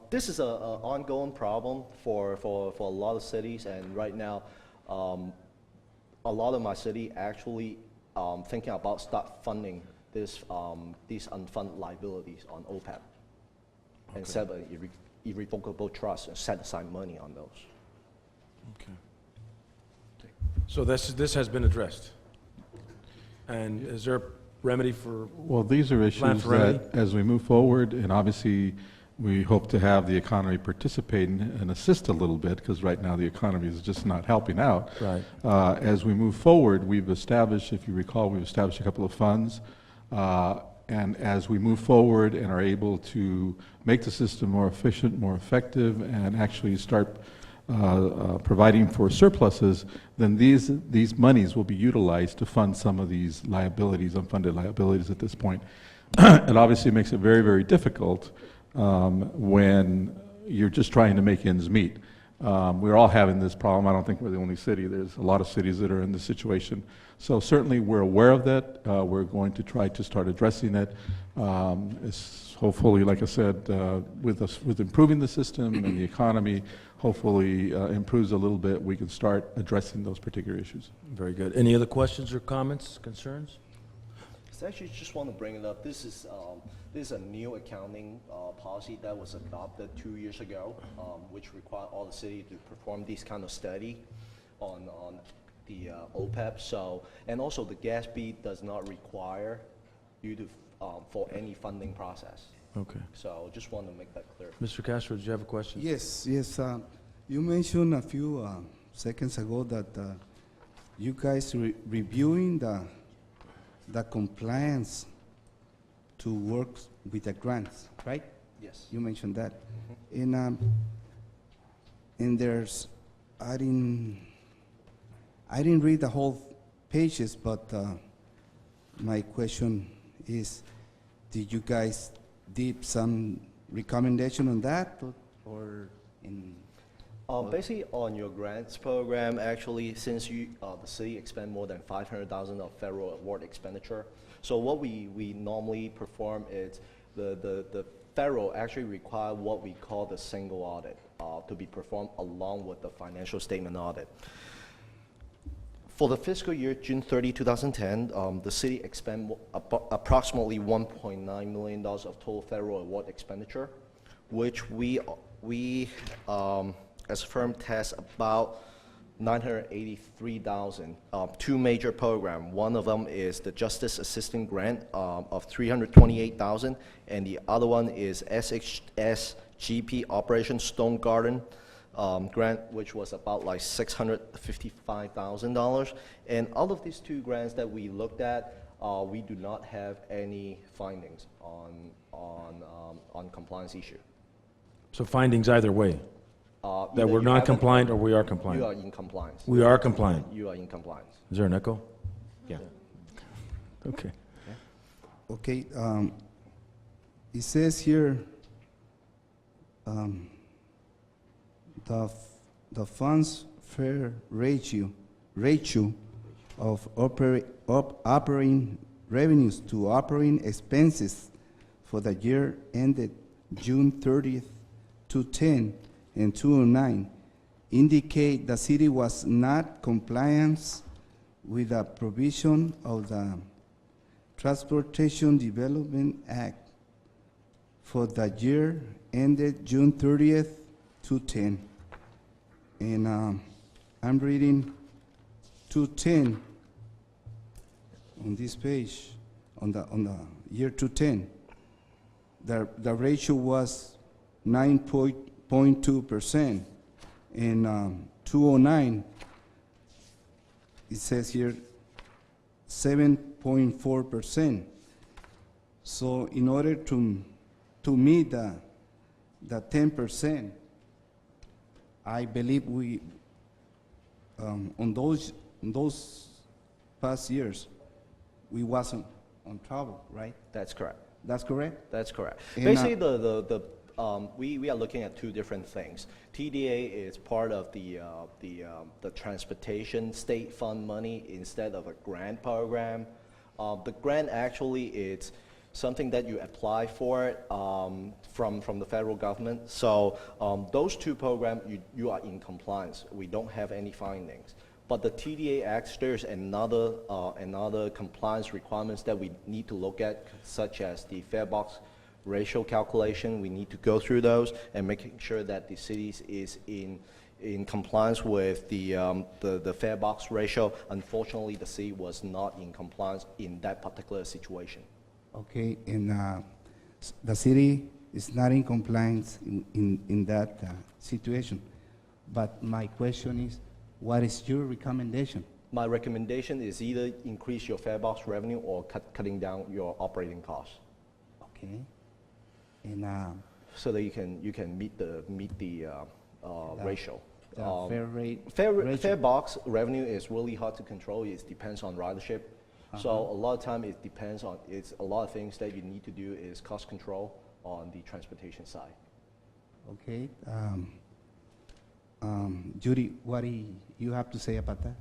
This is an ongoing problem for a lot of cities, and right now, a lot of my city actually thinking about start funding these unfunded liabilities on OPEB, and set an irrevocable trust and set aside money on those. Okay. So this has been addressed. And is there a remedy for, Well, these are Plan issues for remedy? that, as we move forward, and obviously, we hope to have the economy participate and assist a little bit, because right now the economy is just not helping out. Right. As we move forward, we've established, if you recall, we've established a couple of funds. And as we move forward and are able to make the system more efficient, more effective, and actually start providing for surpluses, then these monies will be utilized to fund some of these liabilities, unfunded liabilities at this point. It obviously makes it very, very difficult when you're just trying to make ends meet. We're all having this problem. I don't think we're the only city. There's a lot of cities that are in this situation. So certainly we're aware of that. We're going to try to start addressing it. It's hopefully, like I said, with improving the system and the economy, hopefully improves a little bit, we can start addressing those particular issues. very good. Any other questions or comments, concerns? I actually just want to bring it up. This is a new accounting policy that was adopted 2 years ago, which required all the city to perform this kind of study on the OPEB. So, and also the GASB does not require you to for any funding process. Okay. So just want to make that clear. Mr. Castro, did you have a question? Yes. You mentioned a few seconds ago that you guys reviewing the compliance to work with the grants, right? Yes. You mentioned that. And and I didn't read the whole pages, but my question is, did you guys did some recommendation on that, or in? Basically, on your grants program, actually, since the city expend more than $500,000 of federal award expenditure, so what we normally perform is the federal actually require what we call the single audit to be performed along with the financial statement audit. For the fiscal year June 30, 2010, the city expend approximately $1.9 million of total federal award expenditure, which we as a firm test about 983,000. Two major programs. One of them is the Justice Assistant Grant of 328,000, and the other one is SHSGP Operation Stone Garden grant, which was about like $655,000. And out of these two grants that we looked at, we do not have any findings on compliance issue. So findings either way, that we're non-compliant or we are compliant? You are in compliance. We are compliant. You are in compliance. Is there an echo? Yeah. Okay. Okay, it says here, the funds fair ratio of operating revenues to operating expenses for the year ended June 30th, 2010 and 2009 indicate the city was not compliant with the provision of the Transportation Development Act for the year ended June 30th, 2010. And I'm reading 210 on this page, on the year 2010. The ratio was 9.2%. In 2009, it says here 7.4%. So in order to meet the 10%, I believe we on those past years we wasn't on trouble, right? That's correct. That's correct. That's correct. And basically, we are looking at two different things. TDA is part of the transportation state fund money instead of a grant program. The grant actually is something that you apply for from the federal government. So those two programs, you are in compliance. We don't have any findings. But the TDA Act, there's another compliance requirements that we need to look at, such as the fare box ratio calculation. We need to go through those and making sure that the city is in compliance with the fare box ratio. Unfortunately, the city was not in compliance in that particular situation. Okay, and the city is not in compliance in that situation. But my question is, what is your recommendation? My recommendation is either increase your fare box revenue or cutting down your operating costs. Okay, and so that you can meet the ratio. Fare rate. Fare box revenue is really hard to control. It depends on ridership. So a lot of time it depends on, it's a lot of things that you need to do is cost control on the transportation side. Okay. Judy, what do you have to say about that?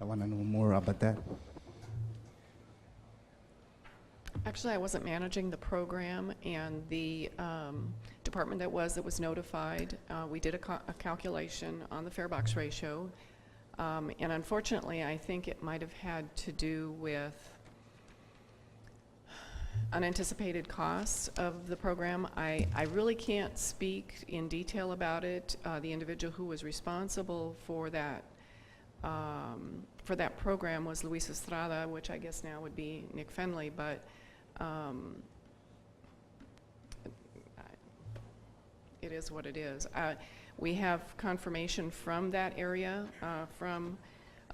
I want to know more about that. Actually, I wasn't managing the program, and the department that was notified, we did a calculation on the fare box ratio. And unfortunately, I think it might have had to do with unanticipated costs of the program. I really can't speak in detail about it. The individual who was responsible for that program was Luis Estrada, which I guess now would be Nick Fenley, but it is what it is. We have confirmation from that area, from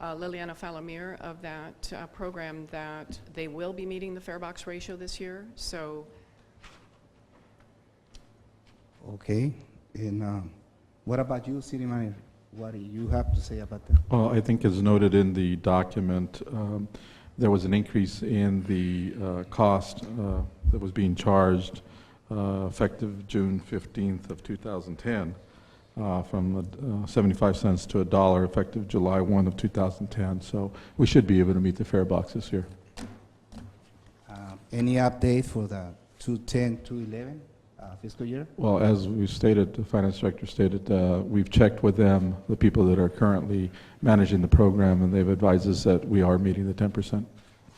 Liliana Falomir of that program, that they will be meeting the fare box ratio this year. So, okay, and What about you, City Manager? What do you have to say about that? Well, I think as noted in the document, there was an increase in the cost that was being charged effective June 15th of 2010 from 75 cents to $1 effective July 1 of 2010. So we should be able to meet the fare box this year. Any update for the 210, 211 fiscal year? Well, as we stated, the finance director stated, we've checked with them, the people that are currently managing the program, and they've advised us that we are meeting the 10%.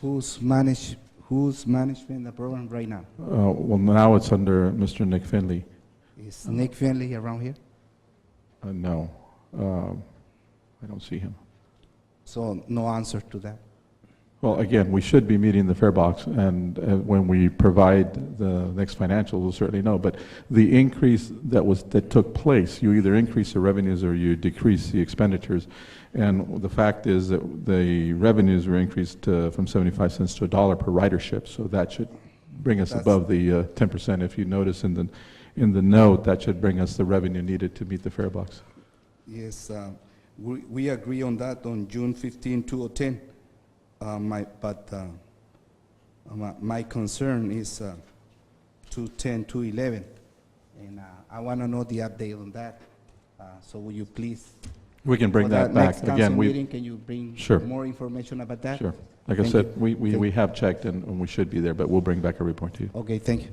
Who's managing the program right now? Well, now it's under Mr. Nick Finley. Is Nick Finley around here? No, I don't see him. So no answer to that. Well, again, we should be meeting the fare box, and when we provide the next financial, we'll certainly know. But the increase that took place, you either increase the revenues or you decrease the expenditures. And the fact is that the revenues were increased from 75 cents to $1 per ridership, so that should bring us above the 10%. If you notice in the note, that should bring us the revenue needed to meet the fare box. Yes, we agree on that on June 15, 2010. My concern is 210, 211, and I want to know the update on that. So will you please? We can bring that back. Next council Again, meeting, can you bring Sure. more information about that? Sure. Like I Thank said, you. we have checked and we should be there, but we'll bring back a report to you. Okay, thank you.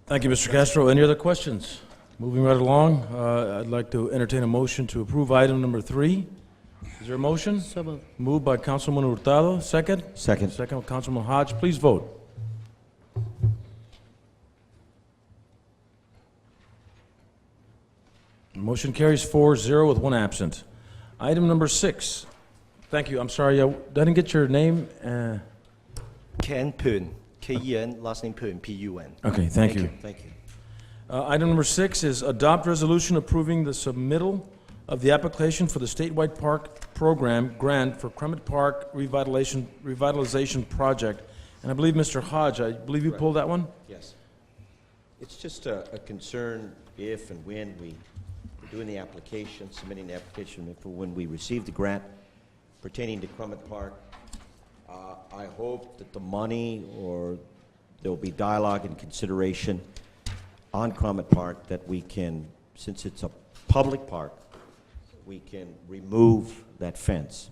Thank you, Mr. Castro. Any other questions? Moving right along, I'd like to entertain a motion to approve item number 3. Is there a motion? So moved. Moved by Councilman Hurtado. Second? Second. Second by Councilman Hodge. Please vote. Motion carries 4-0 with 1 absent. Item number 6. Thank you. I'm sorry, I didn't get your name. Ken Pun, K-E-N, last name Pun, P-U-N. Okay, thank you. Thank you. Item number 6 is adopt resolution approving the submittal of the application for the statewide park program grant for Clement Park revitalization project. And I believe Mr. Hodge, I believe you pulled that one? Yes. It's just a concern if and when we're doing the application, submitting the application, for when we receive the grant pertaining to Clement Park. I hope that the money, or there will be dialogue and consideration on Clement Park, that we can, since it's a public park, we can remove that fence.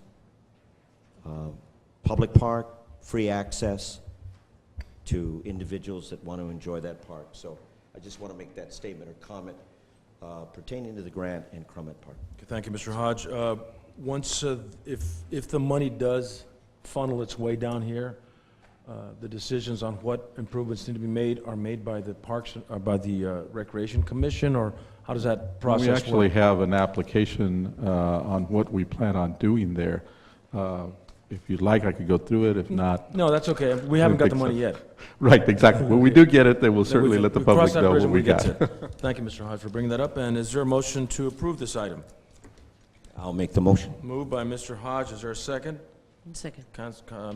Public park, free access to individuals that want to enjoy that park. So I just want to make that statement or comment pertaining to the grant and Clement Park. Okay, thank you, Mr. Hodge. Once, if the money does funnel its way down here, the decisions on what improvements need to be made are made by the Parks, by the Recreation Commission, or how does that process work? We actually have an application on what we plan on doing there. If you'd like, I could go through it. If not, No, that's okay. We haven't got the money yet. right, exactly. When we do get it, then we'll certainly let the We'll cross public that know bridge what when we get got. to it. Thank you, Mr. Hodge, for bringing that up. And is there a motion to approve this item? I'll make the motion. Moved by Mr. Hodge. Is there a second? Second.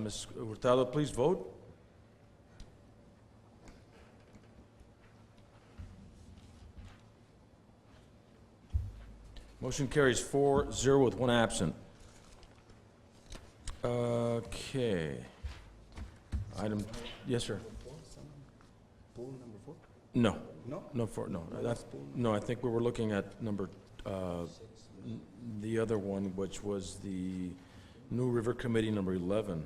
Ms. Hurtado, please vote. Motion carries 4-0 with 1 absent. Okay. Item, yes, sir. Pool number 4? No. No? No, I think we were looking at number, the other one, which was the New River Committee number 11.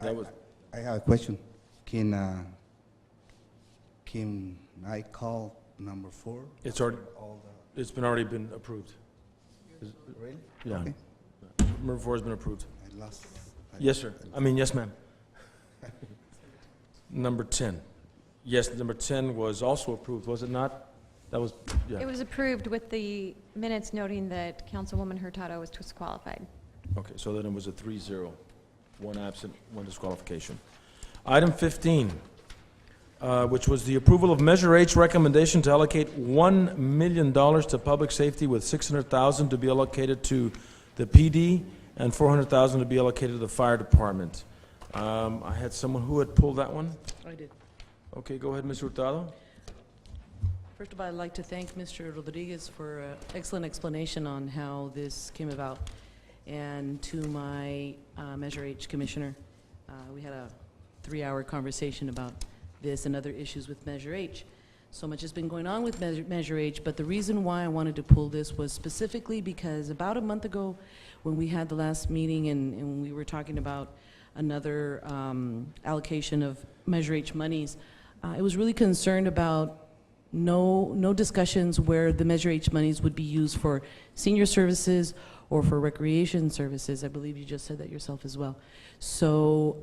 That was, I have a question. Can I call number 4? it's already, All already been approved. really? Yeah. Okay. Number 4 has been approved. I lost. Yes, sir. I mean, yes, ma'am. Number 10. Yes, number 10 was also approved, was it not? That was, yeah. It was approved with the minutes noting that Councilwoman Hurtado was disqualified. Okay, so then it was a 3-0, 1 absent, 1 disqualification. Item 15, which was the approval of Measure H recommendation to allocate $1 million to public safety, with $600,000 to be allocated to the PD and $400,000 to be allocated to the fire department. I had someone who had pulled that one. I did. Okay, go ahead, Ms. Hurtado. First of all, I'd like to thank Mr. Rodriguez for an excellent explanation on how this came about. And to my Measure H commissioner, we had a 3-hour conversation about this and other issues with Measure H. So much has been going on with Measure H, but the reason why I wanted to pull this was specifically because about a month ago, when we had the last meeting and we were talking about another allocation of Measure H monies, I was really concerned about no discussions where the Measure H monies would be used for senior services or for recreation services. I believe you just said that yourself as well. So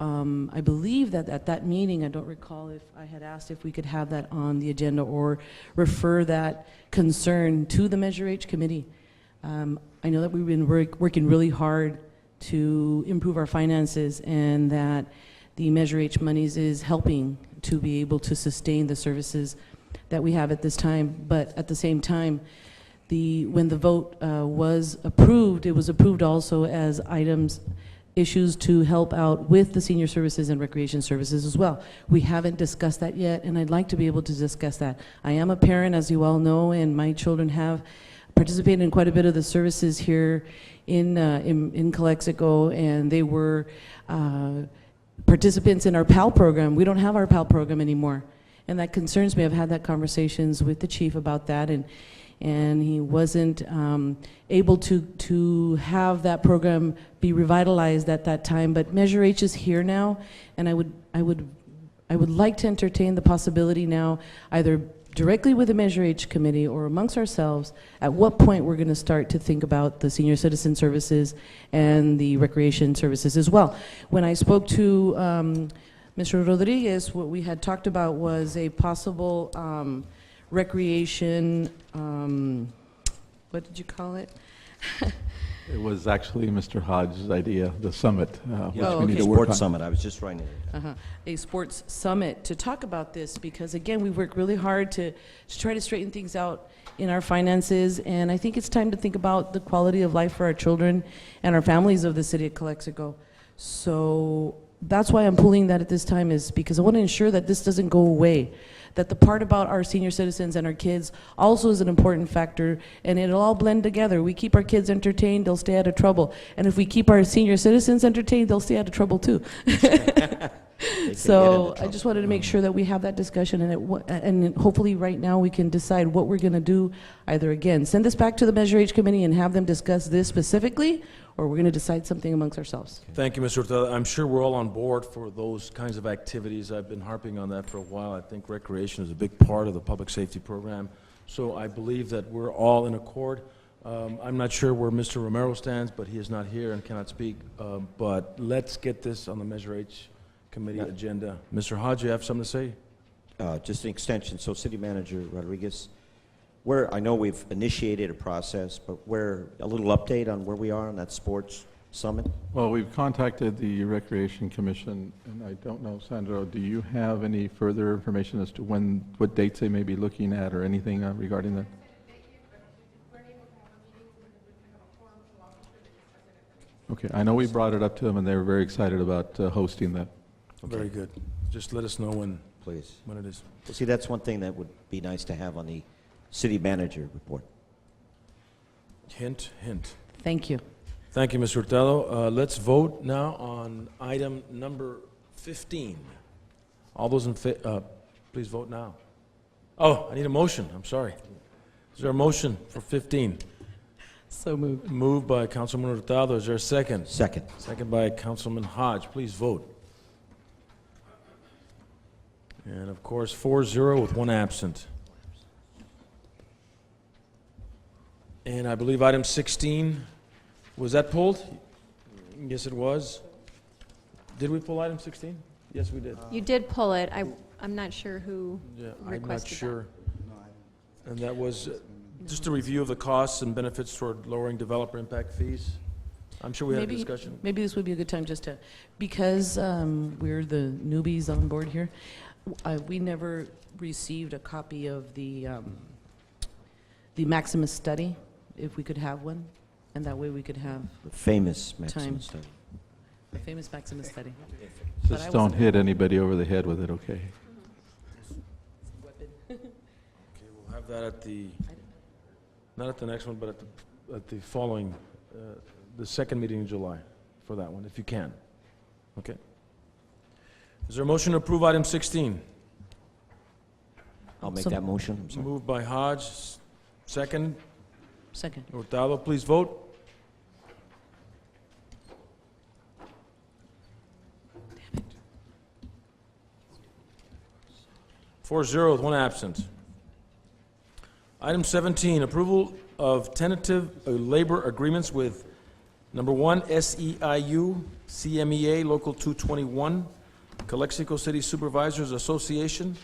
I believe that at that meeting, I don't recall if I had asked if we could have that on the agenda or refer that concern to the Measure H committee. I know that we've been working really hard to improve our finances, and that the Measure H monies is helping to be able to sustain the services that we have at this time. But at the same time, when the vote was approved, it was approved also as issues to help out with the senior services and recreation services as well. We haven't discussed that yet, and I'd like to be able to discuss that. I am a parent, as you all know, and my children have participated in quite a bit of the services here in Calexico, and they were participants in our PAL program. We don't have our PAL program anymore, and that concerns me. I've had that conversations with the chief about that, and he wasn't able to have that program be revitalized at that time. But Measure H is here now, and I would like to entertain the possibility now, either directly with the Measure H committee or amongst ourselves, at what point we're going to start to think about the senior citizen services and the recreation services as well. When I spoke to Mr. Rodriguez, what we had talked about was a possible recreation, what did you call it? It was actually Mr. Hodge's idea, the summit, which Oh, we need okay. to work Sports on. Summit, I was just writing it. A sports summit to talk about this, because again, we work really hard to try to straighten things out in our finances, and I think it's time to think about the quality of life for our children and our families of the city of Calexico. So that's why I'm pulling that at this time, is because I want to ensure that this doesn't go away, that the part about our senior citizens and our kids also is an important factor, and it'll all blend together. We keep our kids entertained, they'll stay out of trouble. And if we keep our senior citizens entertained, they'll stay out of trouble too. So I just wanted to make sure that we have that discussion, and hopefully right now we can decide what we're going to do. Either, again, send this back to the Measure H committee and have them discuss this specifically, or we're going to decide something amongst ourselves. Thank you, Mr. Hurtado. I'm sure we're all on board for those kinds of activities. I've been harping on that for a while. I think recreation is a big part of the public safety program. So I believe that we're all in accord. I'm not sure where Mr. Romero stands, but he is not here and cannot speak. But let's get this on the Measure H committee agenda. Mr. Hodge, you have something to say? Just an extension. So City Manager Rodriguez, I know we've initiated a process, but a little update on where we are on that sports summit? Well, we've contacted the Recreation Commission, and I don't know, Sandro, do you have any further information as to what dates they may be looking at or anything regarding that? Okay, I know we brought it up to them, and they were very excited about hosting that. Okay. Very good. Just let us know when Please. it is. See, that's one thing that would be nice to have on the City Manager report. Hint, hint. Thank you. Thank you, Mr. Hurtado. Let's vote now on item number 15. All those in favor, please vote now. Oh, I need a motion. I'm sorry. Is there a motion for 15? So moved. Moved by Councilman Hurtado. Is there a second? Second. Second by Councilman Hodge. Please vote. And of course, 4-0 with one absent. And I believe item 16, was that pulled? Yes, it was. Did we pull item 16? Yes, we did. You did pull it. I'm not sure who Yeah, I'm not requested that. sure. And that was just a review of the costs and benefits toward lowering developer impact fees. I'm sure we had a discussion. Maybe this would be a good time just to, because we're the newbies on board here, we never received a copy of the Maximus study, if we could have one, and that way we could have The famous Time. Maximum study. the famous Maximus study. But I Just don't wasn't- hit anybody over the head with it, okay? Okay, we'll have that at the, not at the next one, but at the following, the second meeting in July for that one, if you can. Okay. Is there a motion to approve item 16? I'll make So- that motion. I'm sorry. Moved by Hodge, second. Second. Hurtado, please vote. 4-0 with one absent. Item 17, approval of tentative labor agreements with number 1, SEIU, CMEA Local 221, Calexico City Supervisors Association,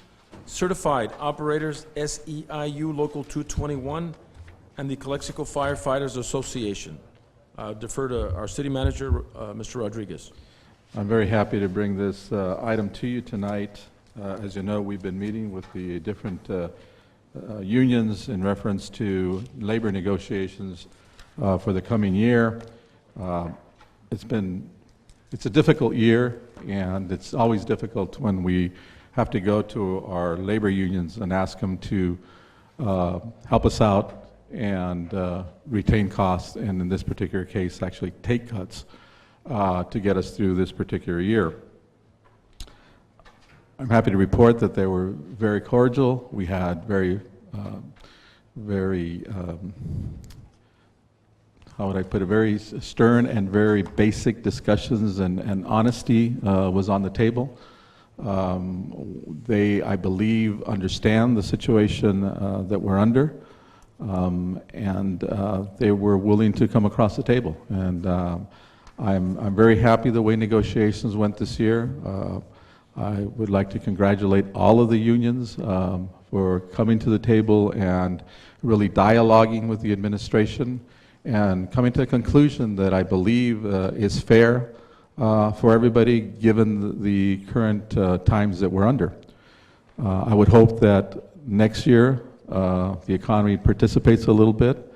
Certified Operators, SEIU Local 221, and the Calexico Firefighters Association. Defer to our city manager, Mr. Rodriguez. I'm very happy to bring this item to you tonight. As you know, we've been meeting with the different unions in reference to labor negotiations for the coming year. It's a difficult year, and it's always difficult when we have to go to our labor unions and ask them to help us out and retain costs, and in this particular case, actually take cuts to get us through this particular year. I'm happy to report that they were very cordial. We had very, how would I put it, very stern and very basic discussions, and honesty was on the table. They, I believe, understand the situation that we're under, and they were willing to come across the table. And I'm very happy the way negotiations went this year. I would like to congratulate all of the unions for coming to the table and really dialoguing with the administration and coming to a conclusion that I believe is fair for everybody given the current times that we're under. I would hope that next year the economy participates a little bit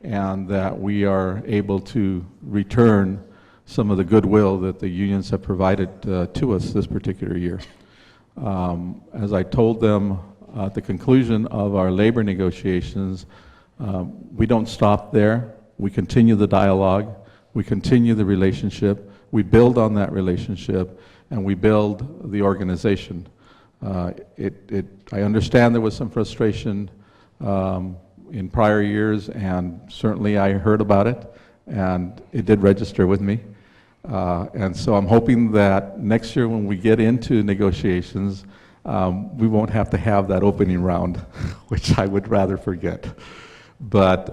and that we are able to return some of the goodwill that the unions have provided to us this particular year. As I told them at the conclusion of our labor negotiations, we don't stop there. We continue the dialogue, we continue the relationship, we build on that relationship, and we build the organization. I understand there was some frustration in prior years, and certainly I heard about it, and it did register with me. And so I'm hoping that next year when we get into negotiations, we won't have to have that opening round, which I would rather forget. But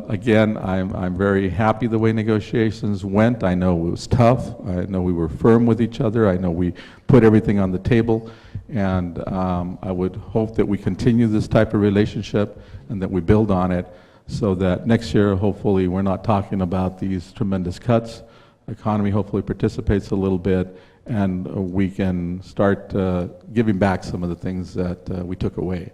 again, I'm very happy the way negotiations went. I know it was tough. I know we were firm with each other. I know we put everything on the table. And I would hope that we continue this type of relationship and that we build on it so that next year, hopefully, we're not talking about these tremendous cuts. The economy hopefully participates a little bit, and we can start giving back some of the things that we took away.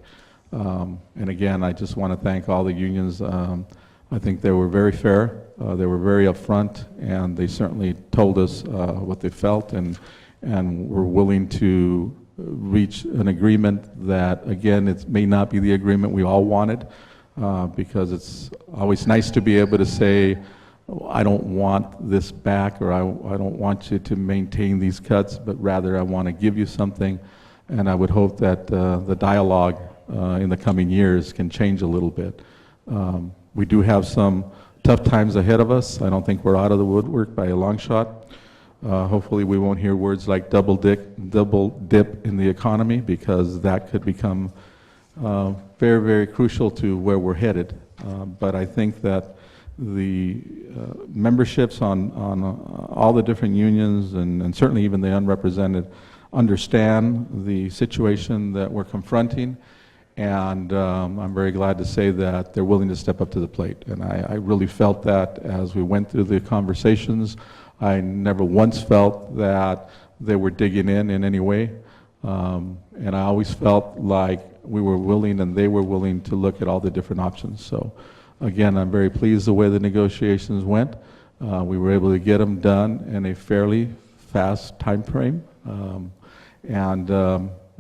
And again, I just want to thank all the unions. I think they were very fair, they were very upfront, and they certainly told us what they felt, and were willing to reach an agreement that, again, it may not be the agreement we all wanted, because it's always nice to be able to say, I don't want this back, or I don't want you to maintain these cuts, but rather I want to give you something. And I would hope that the dialogue in the coming years can change a little bit. We do have some tough times ahead of us. I don't think we're out of the woodwork by a long shot. Hopefully we won't hear words like double dip in the economy, because that could become very, very crucial to where we're headed. But I think that the memberships on all the different unions, and certainly even the unrepresented, understand the situation that we're confronting, and I'm very glad to say that they're willing to step up to the plate. And I really felt that as we went through the conversations. I never once felt that they were digging in any way, and I always felt like we were willing and they were willing to look at all the different options. So again, I'm very pleased the way the negotiations went. We were able to get them done in a fairly fast time frame.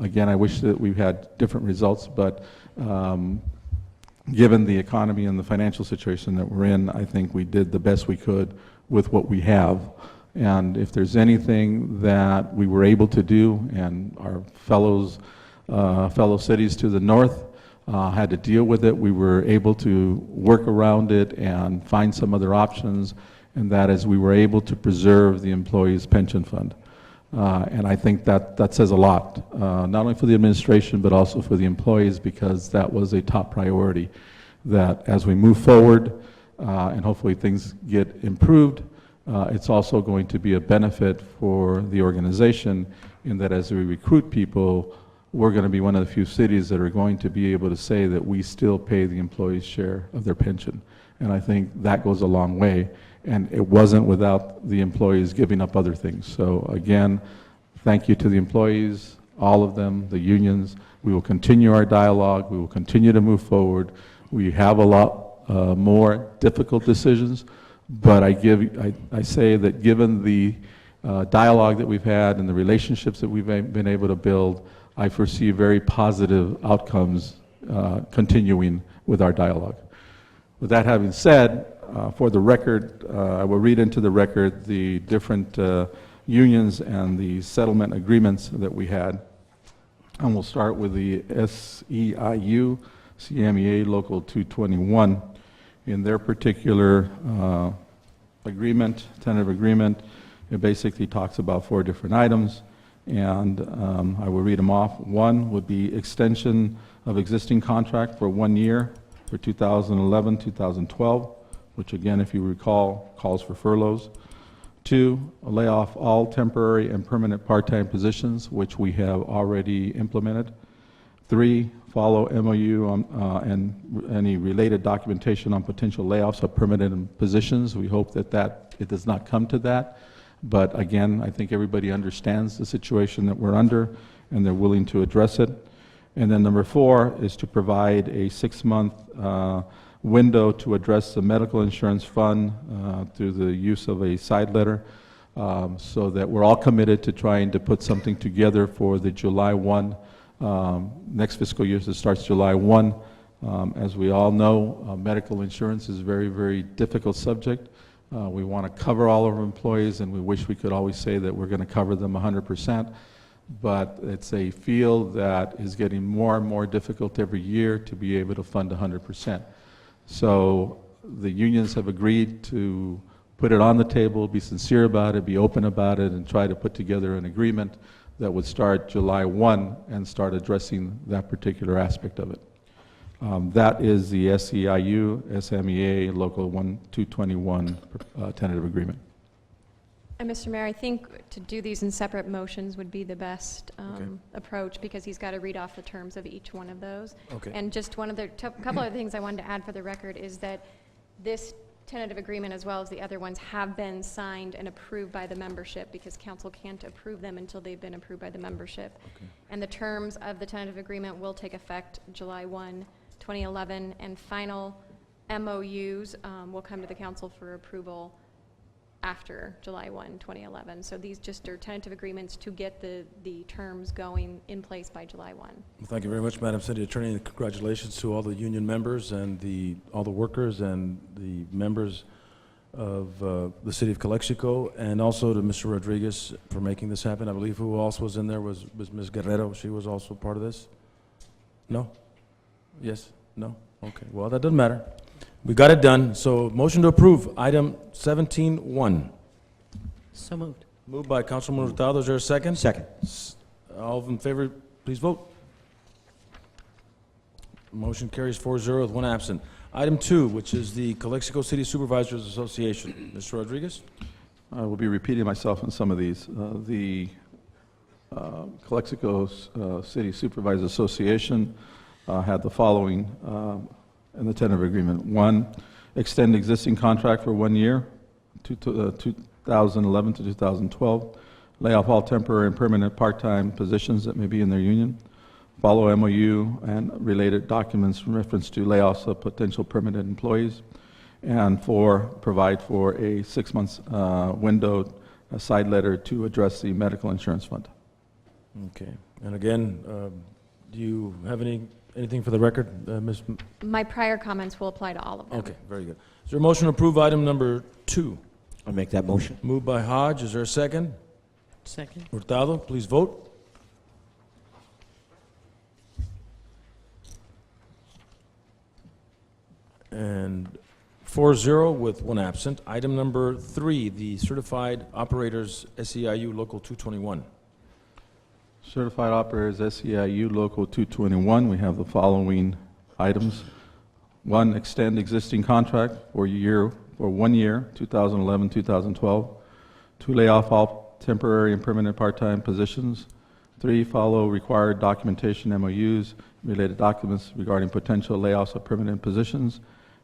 Again, I wish that we had different results, but given the economy and the financial situation that we're in, I think we did the best we could with what we have. And if there's anything that we were able to do, and our fellow cities to the north had to deal with it, we were able to work around it and find some other options, and that is we were able to preserve the employees' pension fund. And I think that says a lot, not only for the administration, but also for the employees, because that was a top priority, that as we move forward and hopefully things get improved, it's also going to be a benefit for the organization in that as we recruit people, we're going to be one of the few cities that are going to be able to say that we still pay the employees' share of their pension. And I think that goes a long way. And it wasn't without the employees giving up other things. So again, thank you to the employees, all of them, the unions. We will continue our dialogue. We will continue to move forward. We have a lot more difficult decisions, but I say that given the dialogue that we've had and the relationships that we've been able to build, I foresee very positive outcomes continuing with our dialogue. With that having said, for the record, I will read into the record the different unions and the settlement agreements that we had. And we'll start with the SEIU, CMEA Local 221. In their particular agreement, tentative agreement, it basically talks about 4 different items, and I will read them off. One would be extension of existing contract for 1 year for 2011-2012, which again, if you recall, calls for furloughs. 2, lay off all temporary and permanent part-time positions, which we have already implemented. 3, follow MOU and any related documentation on potential layoffs of permanent positions. We hope that it does not come to that. But again, I think everybody understands the situation that we're under, and they're willing to address it. And then number 4 is to provide a 6-month window to address the medical insurance fund through the use of a side letter, so that we're all committed to trying to put something together for the July 1 next fiscal year that starts July 1. As we all know, medical insurance is a very, very difficult subject. We want to cover all of our employees, and we wish we could always say that we're going to cover them 100%, but it's a field that is getting more and more difficult every year to be able to fund 100%. So the unions have agreed to put it on the table, be sincere about it, be open about it, and try to put together an agreement that would start July 1 and start addressing that particular aspect of it. That is the SEIU, SMEA Local 221 tentative agreement. And Mr. Mayor, I think to do these in separate motions would be the best approach, because he's got to read off the terms of each one of those. Okay. And just one other, couple other things I wanted to add for the record is that this tentative agreement, as well as the other ones, have been signed and approved by the membership, because council can't approve them until they've been approved by the membership. Okay. And the terms of the tentative agreement will take effect July 1, 2011, and final MOUs will come to the council for approval after July 1, 2011. So these just are tentative agreements to get the terms going in place by July 1. Well, thank you very much, Madam City Attorney, and congratulations to all the union members and all the workers and the members of the City of Calexico, and also to Mr. Rodriguez for making this happen. I believe who also was in there was Ms. Guerrero. She was also part of this? No? Yes? No? Okay. Well, that doesn't matter. We got it done. So motion to approve item 17-1. So moved. Moved by Councilman Hurtado. Is there a second? Second. All in favor, please vote. Motion carries 4-0 with 1 absent. Item 2, which is the Calexico City Supervisors Association. Mr. Rodriguez? I will be repeating myself on some of these. The Calexico City Supervisors Association had the following in the tentative agreement. 1, extend existing contract for 1 year, 2011 to 2012. Lay off all temporary and permanent part-time positions that may be in their union. Follow MOU and related documents in reference to layoffs of potential permanent employees. And 4, provide for a 6-month window, a side letter to address the medical insurance fund. Okay. And again, do you have any Anything for the record, Ms.? My prior comments will apply to all of them. Okay, very good. Is there a motion to approve item number 2? I'll make that motion. Moved by Hodge. Is there a second? Second. Hurtado, please vote. And 4-0 with 1 absent. Item number 3, the Certified Operators SEIU Local 221. Certified Operators SEIU Local 221, we have the following items. 1, extend existing contract for 1 year, 2011-2012. 2, lay off all temporary and permanent part-time positions. 3, follow required documentation MOUs, related documents regarding potential layoffs of permanent positions.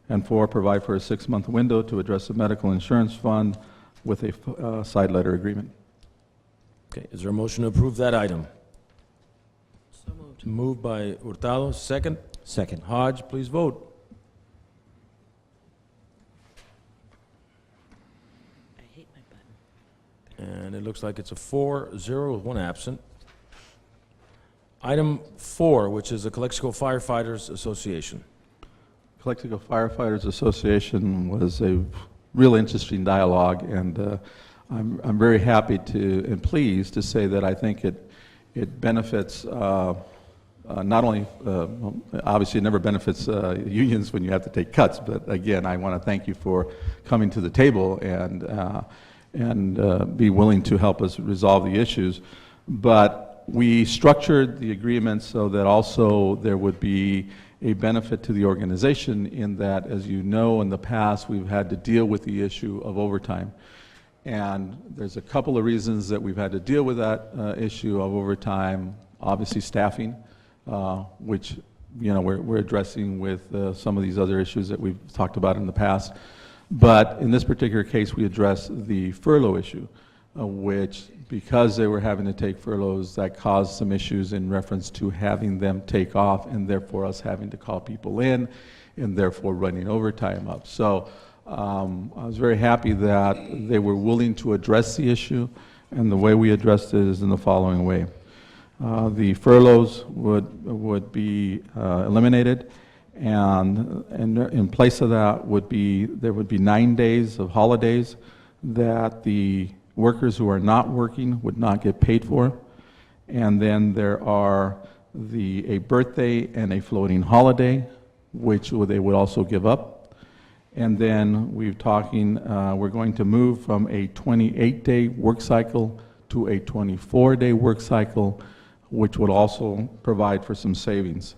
And 4, provide for a 6-month window to address the medical insurance fund with a side letter agreement. Okay, is there a motion to approve that item? So moved. Moved by Hurtado, second. Second. Hodge, please vote. I hate my button. And it looks like it's a 4-0 with 1 absent. Item 4, which is the Calexico Firefighters Association. Calexico Firefighters Association was a real interesting dialogue, and I'm very happy and pleased to say that I think it benefits not only, obviously it never benefits unions when you have to take cuts, but again, I want to thank you for coming to the table and be willing to help us resolve the issues. But we structured the agreement so that also there would be a benefit to the organization in that, as you know, in the past we've had to deal with the issue of overtime. And there's a couple of reasons that we've had to deal with that issue of overtime. Obviously staffing, which we're addressing with some of these other issues that we've talked about in the past. But in this particular case, we address the furlough issue, which, because they were having to take furloughs, that caused some issues in reference to having them take off, and therefore us having to call people in, and therefore running overtime up. So I was very happy that they were willing to address the issue, and the way we addressed it is in the following way. The furloughs would be eliminated, and in place of that there would be 9 days of holidays that the workers who are not working would not get paid for. And then there are a birthday and a floating holiday, which they would also give up. And then we're going to move from a 28-day work cycle to a 24-day work cycle, which would also provide for some savings.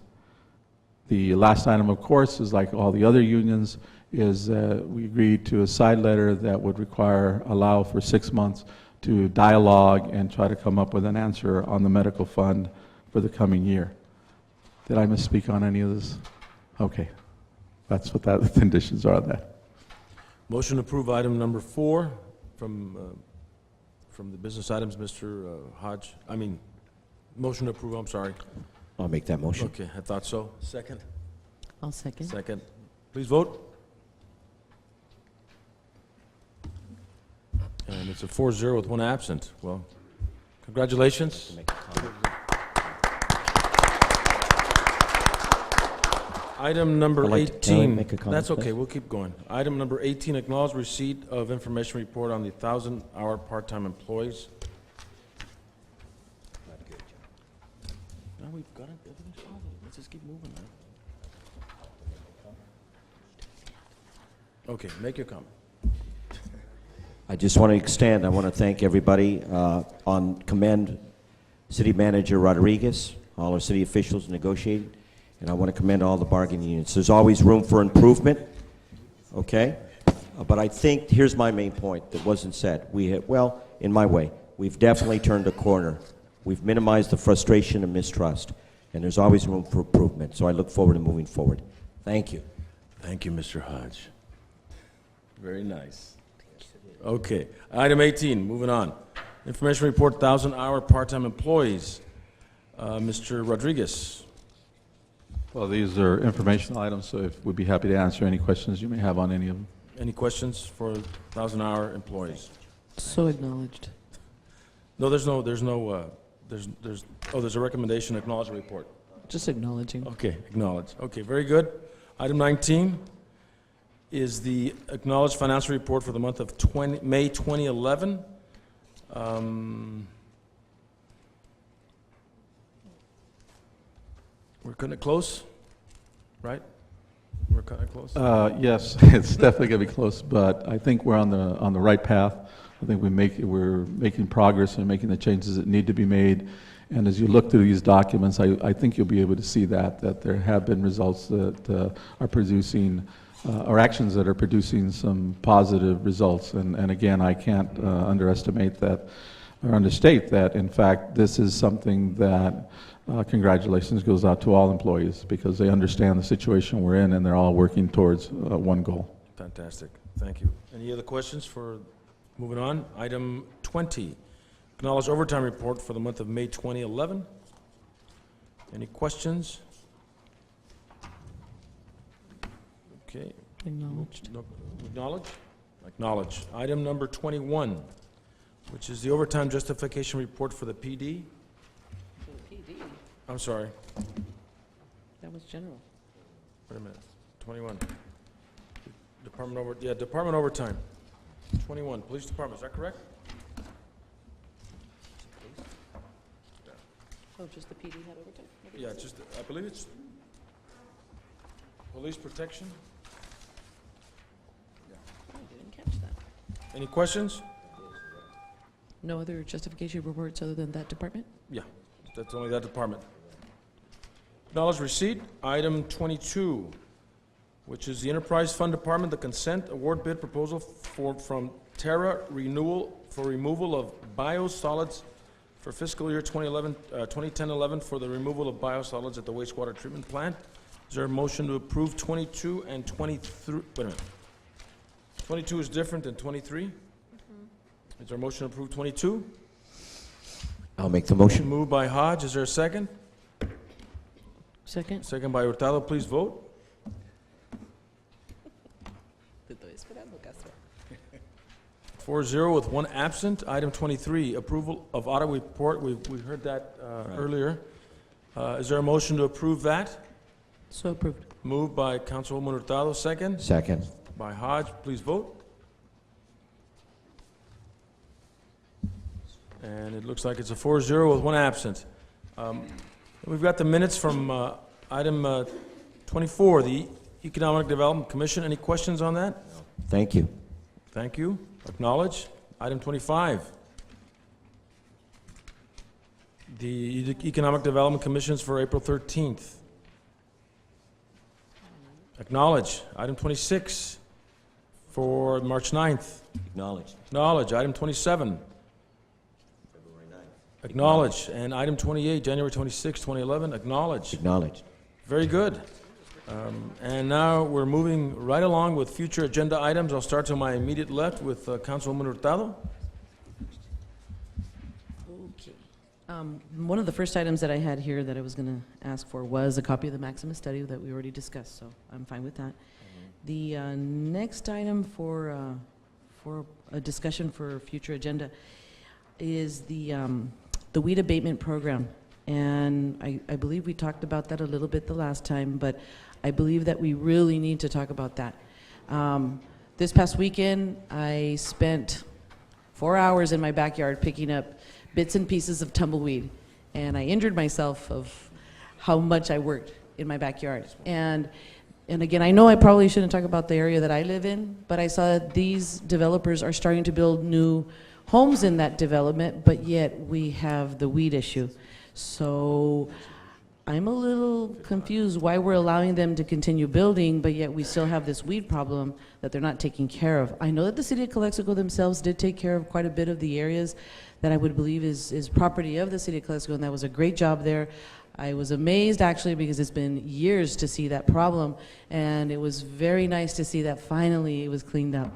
The last item, of course, is like all the other unions, is we agreed to a side letter that would allow for 6 months to dialogue and try to come up with an answer on the medical fund for the coming year. Did I misspeak on any of this? Okay. That's what the conditions are on that. Motion to approve item number 4 from the business items, Mr. Hodge. Motion to approve, I'm sorry. I'll make that motion. Okay, I thought so. Second? I'll second. Second. Please vote. And it's a 4-0 with 1 absent. Well, congratulations. Item number 18. Can I make a comment, That's okay, please? we'll keep going. Item number 18, acknowledge receipt of information report on the 1,000-hour part-time employees. Now we've got it, everything's solid. Let's just keep moving now. Okay, make your comment. I just want to I want to thank everybody, commend City Manager Rodriguez, all our city officials negotiating, and I want to commend all the bargaining units. There's always room for improvement, okay? But I think, here's my main point that wasn't said. In my way, we've definitely turned a corner. We've minimized the frustration and mistrust, and there's always room for improvement, so I look forward to moving forward. Thank you. Thank you, Mr. Hodge. Very nice. Okay, item 18, moving on. Information report, 1,000-hour part-time employees. Mr. Rodriguez. Well, these are informational items, so we'd be happy to answer any questions you may have on any of them. Any questions for 1,000-hour employees? So acknowledged. No, there's a recommendation, acknowledgement report. Just acknowledging. Okay, acknowledge. Okay, very good. Item 19 is the acknowledged financial report for the month of May 2011. We're kind of close, right? We're kind of close. Yes, it's definitely going to be close, but I think we're on the right path. I think we're making progress and making the changes that need to be made. And as you look through these documents, I think you'll be able to see that there have been results that are producing, or actions that are producing some positive results. And again, I can't underestimate that or understate that. In fact, this is something that congratulations goes out to all employees because they understand the situation we're in and they're all working towards one goal. Fantastic. Thank you. Any other questions for moving on? Item 20, acknowledge overtime report for the month of May 2011. Any questions? Okay. Acknowledged. No, acknowledge? Acknowledge. Item number 21, which is the overtime justification report for the PD. For the PD? I'm sorry. That was general. Wait a minute. 21. Department overtime. 21, police department, is that correct? Oh, just the PD had overtime? Yeah, just, I believe it's police protection. I didn't catch that. Any questions? No other justification reports other than that department? Yeah, that's only that department. Acknowledge receipt, item 22, which is the Enterprise Fund Department, the consent award bid proposal from Terra Renewal for removal of biosolids for fiscal year 2010-11 for the removal of biosolids at the wastewater treatment plant. Is there a motion to approve 22 and 23? Wait a minute. 22 is different than 23? Is there a motion to approve 22? I'll make the motion. Moved by Hodge. Is there a second? Second? Second by Hurtado. Please vote. Te estoy esperando, Castro. 4-0 with one absent. Item 23, approval of audit report. We heard that earlier. Is there a motion to approve that? So approved. Moved by Councilwoman Hurtado. Second? Second. By Hodge. Please vote. And it looks like it's a 4-0 with one absent. We've got the minutes from item 24, the Economic Development Commission. Any questions on that? Thank you. Thank you. Acknowledge. Item 25. The Economic Development Commissions for April 13th. Acknowledge. Item 26 for March 9th. Acknowledged. Acknowledge. Item 27. Acknowledge. And item 28, January 26, 2011. Acknowledge. Acknowledged. Very good. And now we're moving right along with future agenda items. I'll start to my immediate left with Councilwoman Hurtado. Okay. One of the first items that I had here that I was going to ask for was a copy of the Maximus study that we already discussed, so I'm fine with that. The next item for a discussion for future agenda is the weed abatement program. And I believe we talked about that a little bit the last time, but I believe that we really need to talk about that. This past weekend, I spent 4 hours in my backyard picking up bits and pieces of tumbleweed, and I injured myself of how much I worked in my backyard. And again, I know I probably shouldn't talk about the area that I live in, but I saw that these developers are starting to build new homes in that development, but yet we have the weed issue. So I'm a little confused why we're allowing them to continue building, but yet we still have this weed problem that they're not taking care of. I know that the city of Calexico themselves did take care of quite a bit of the areas that I would believe is property of the city of Calexico, and that was a great job there. I was amazed actually because it's been years to see that problem, and it was very nice to see that finally it was cleaned up.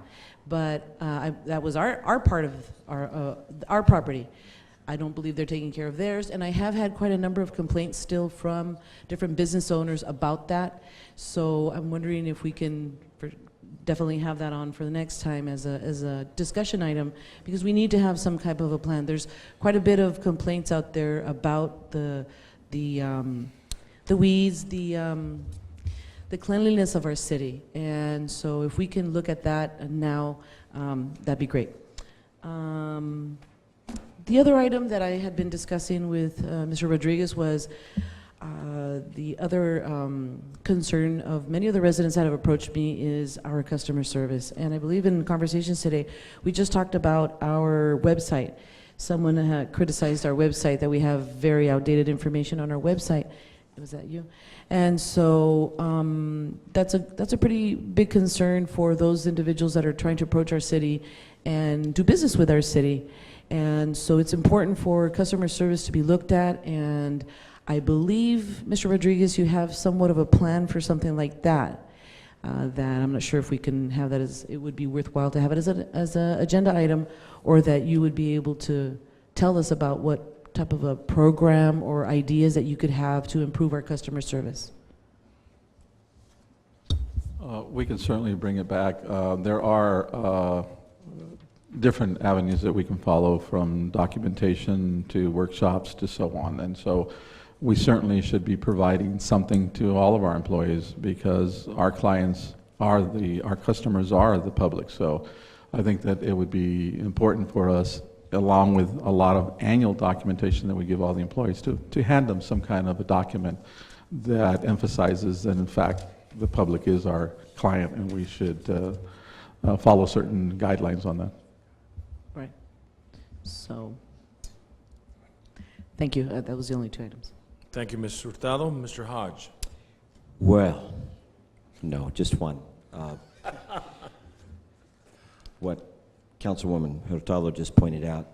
But that was our part of our property. I don't believe they're taking care of theirs, and I have had quite a number of complaints still from different business owners about that. So I'm wondering if we can definitely have that on for the next time as a discussion item, because we need to have some type of a plan. There's quite a bit of complaints out there about the the weeds, the cleanliness of our city. And so if we can look at that now, that'd be great. The other item that I had been discussing with Mr. Rodriguez was the other concern of many of the residents that have approached me is our customer service. And I believe in conversations today, we just talked about our website. Someone had criticized our website, that we have very outdated information on our website. Was that you? And so that's a pretty big concern for those individuals that are trying to approach our city and do business with our city. And so it's important for customer service to be looked at, and I believe, Mr. Rodriguez, you have somewhat of a plan for something like that. That I'm not sure if we can have that as, it would be worthwhile to have it as an agenda item, or that you would be able to tell us about what type of a program or ideas that you could have to improve our customer service. We can certainly bring it back. There are different avenues that we can follow, from documentation to workshops to so on. And so we certainly should be providing something to all of our employees, because our clients are our customers are the public. So I think that it would be important for us, along with a lot of annual documentation that we give all the employees, to hand them some kind of a document that emphasizes that in fact the public is our client, and we should follow certain guidelines on that. Right. So, thank you. That was the only two items. Thank you, Ms. Hurtado. Mr. Hodge. Well, no, just one. What Councilwoman Hurtado just pointed out,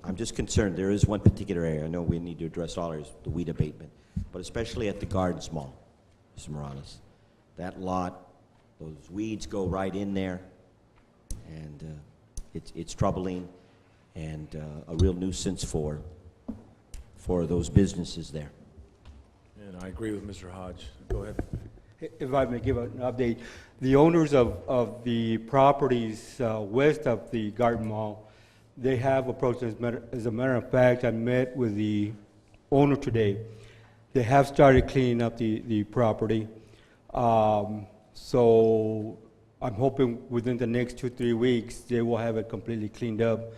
I'm just concerned. There is one particular area I know we need to address all areas, the weed abatement, but especially at the Gardens Mall, Mr. Morales. That lot, those weeds go right in there, and it's troubling and a real nuisance for those businesses there. And I agree with Mr. Hodge. Go ahead. If I may give an update, the owners of the properties west of the Garden Mall, they have approached us. As a matter of fact, I met with the owner today. They have started cleaning up the property. So I'm hoping within the next 2-3 weeks they will have it completely cleaned up.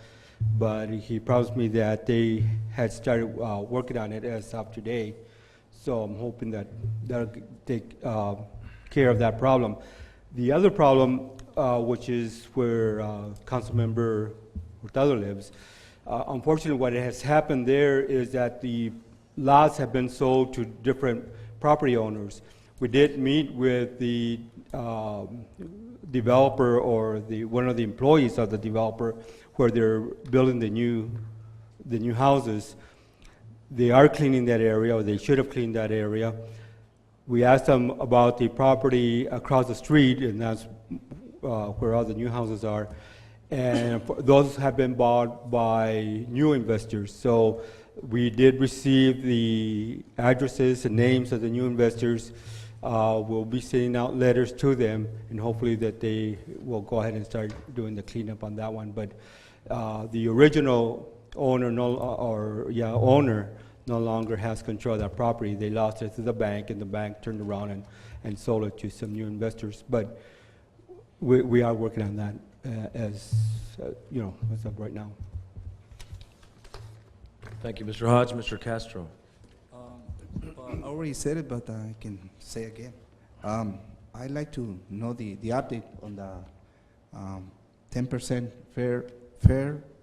But he promised me that they had started working on it as of today. So I'm hoping that that'll take care of that problem. The other problem, which is where Councilmember Hurtado lives, unfortunately what has happened there is that the lots have been sold to different property owners. We did meet with the developer, or one of the employees of the developer, where they're building the new houses. They are cleaning that area, or they should have cleaned that area. We asked them about the property across the street, and that's where all the new houses are. And those have been bought by new investors. So we did receive the addresses and names of the new investors. We'll be sending out letters to them, and hopefully that they will go ahead and start doing the cleanup on that one. But the original owner no longer has control of that property. They lost it to the bank, and the bank turned around and sold it to some new investors. But we are working on that as of right now. Thank you, Mr. Hodge. Mr. Castro. I already said it, but I can say again. I'd like to know the update on the 10% fair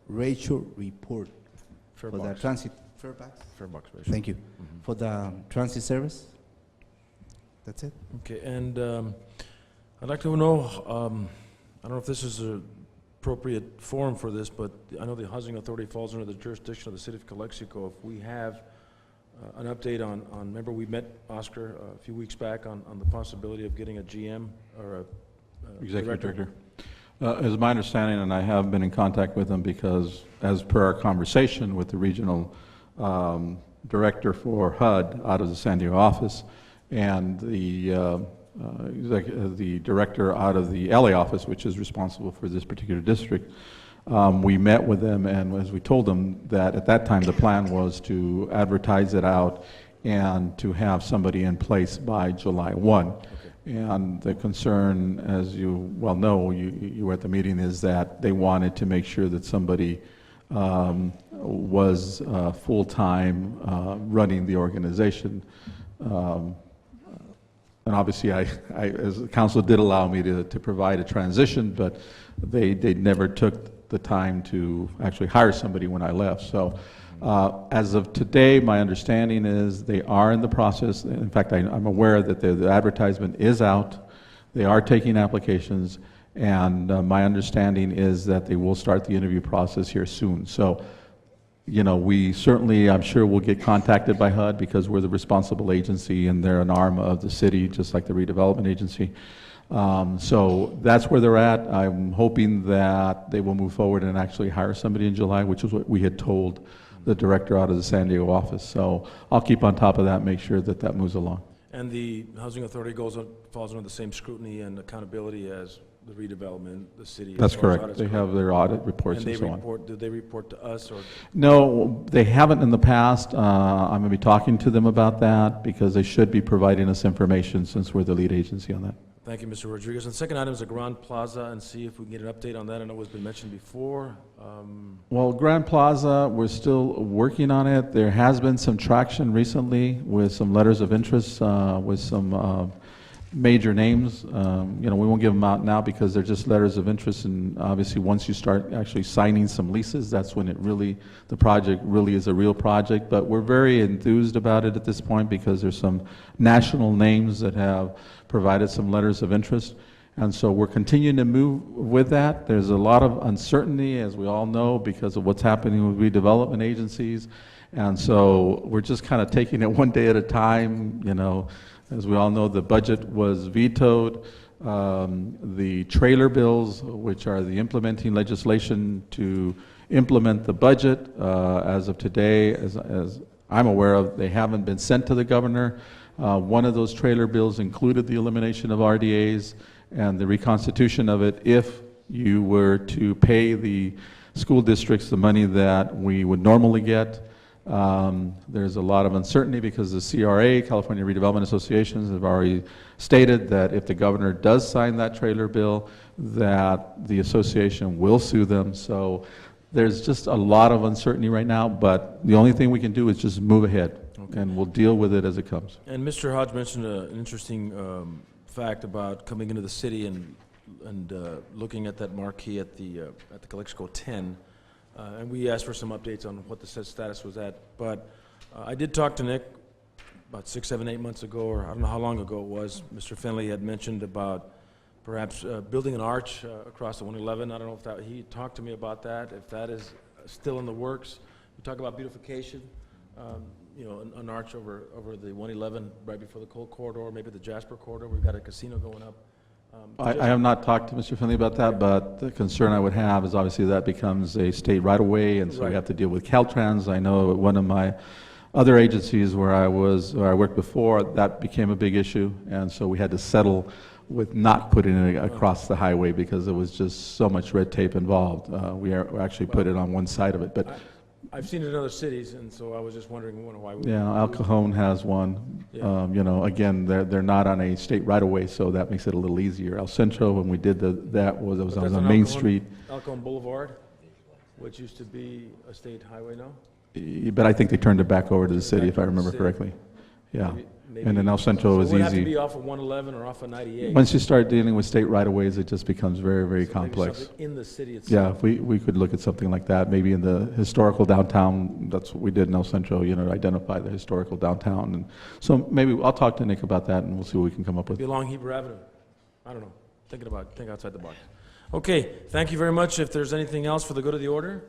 ratio report Fair for the box. transit. Fair box? Fair box ratio. Thank you. For the transit service? That's it? Okay, and I'd like to know, I don't know if this is an appropriate forum for this, but I know the Housing Authority falls under the jurisdiction of the City of Calexico. If we have an update on, remember we met Oscar a few weeks back on the possibility of getting a GM or a Executive Director. As my understanding, and I have been in contact with them, because as per our conversation with the regional director for HUD out of the San Diego office, and the director out of the LA office, which is responsible for this particular district, we met with them, and as we told them that at that time the plan was to advertise it out and to have somebody in place by July 1. And the concern, as you well know, you were at the meeting, is that they wanted to make sure that somebody was full-time running the organization. And obviously, I, as the council did allow me to provide a transition, but they never took the time to actually hire somebody when I left. So as of today, my understanding is they are in the process. In fact, I'm aware that the advertisement is out. They are taking applications, and my understanding is that they will start the interview process here soon. So, you know, we certainly, I'm sure, will get contacted by HUD because we're the responsible agency and they're an arm of the city, just like the redevelopment agency. So that's where they're at. I'm hoping that they will move forward and actually hire somebody in July, which is what we had told the director out of the San Diego office. So I'll keep on top of that, make sure that that moves along. And the Housing Authority falls under the same scrutiny and accountability as the redevelopment, the city? That's correct. They have their audit reports and so on. Do they report to us, or? No, they haven't in the past. I'm going to be talking to them about that because they should be providing us information since we're the lead agency on that. Thank you, Mr. Rodriguez. And the second item is the Grand Plaza, and see if we can get an update on that. I know it's been mentioned before. Well, Grand Plaza, we're still working on it. There has been some traction recently with some letters of interest with some major names. You know, we won't give them out now because they're just letters of interest, and obviously once you start actually signing some leases, that's when it really, the project really is a real project. But we're very enthused about it at this point because there's some national names that have provided some letters of interest. And so we're continuing to move with that. There's a lot of uncertainty, as we all know, because of what's happening with redevelopment agencies. And so we're just kind of taking it one day at a time. You know, as we all know, the budget was vetoed. The trailer bills, which are the implementing legislation to implement the budget, as of today, as I'm aware of, they haven't been sent to the governor. One of those trailer bills included the elimination of RDAs and the reconstitution of it if you were to pay the school districts the money that we would normally get. There's a lot of uncertainty because the CRA, California Redevelopment Associations, have already stated that if the governor does sign that trailer bill, that the association will sue them. So there's just a lot of uncertainty right now, but the only thing we can do is just move ahead. Okay. And we'll deal with it as it comes. And Mr. Hodge mentioned an interesting fact about coming into the city and looking at that marquee at the Calexico 10. And we asked for some updates on what the status was at. But I did talk to Nick about 6, 7, 8 months ago, or I don't know how long ago it was. Mr. Finley had mentioned about perhaps building an arch across the 111. I don't know if that, he talked to me about that, if that is still in the works. We talk about beautification, you know, an arch over the 111 right before the Coal Corridor, maybe the Jasper Corridor. We've got a casino going up. I have not talked to Mr. Finley about that, but the concern I would have is obviously that becomes a state right-of-way, and so we have to deal with Caltrans. I know one of my other agencies where I worked before, that became a big issue, and so we had to settle with not putting it across the highway because there was just so much red tape involved. We actually put it on one side of it, but I've seen it in other cities, and so I was just wondering why. Yeah, El Cajon has one. Yeah. You know, again, they're not on a state right-of-way, so that makes it a little easier. El Centro, when we did that was on Main Street. El Cajon Boulevard, which used to be a state highway now? But I think they turned it back over to the city, if I remember correctly. Yeah. Maybe, and then El Centro was it would have to easy. be off of 111 or off of 98. Once you start dealing with state right-of-ways, it just becomes very, very So complex. maybe something in the city itself. Yeah, if we could look at something like that, maybe in the historical downtown. That's what we did in El Centro, you know, identify the historical downtown. And so maybe I'll talk to Nick about that, and we'll see what we can come up with. Be along Heber Avenue. I don't know. Think outside the box. Okay, thank you very much. If there's anything else for the good of the order,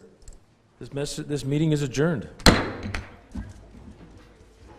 this meeting is adjourned.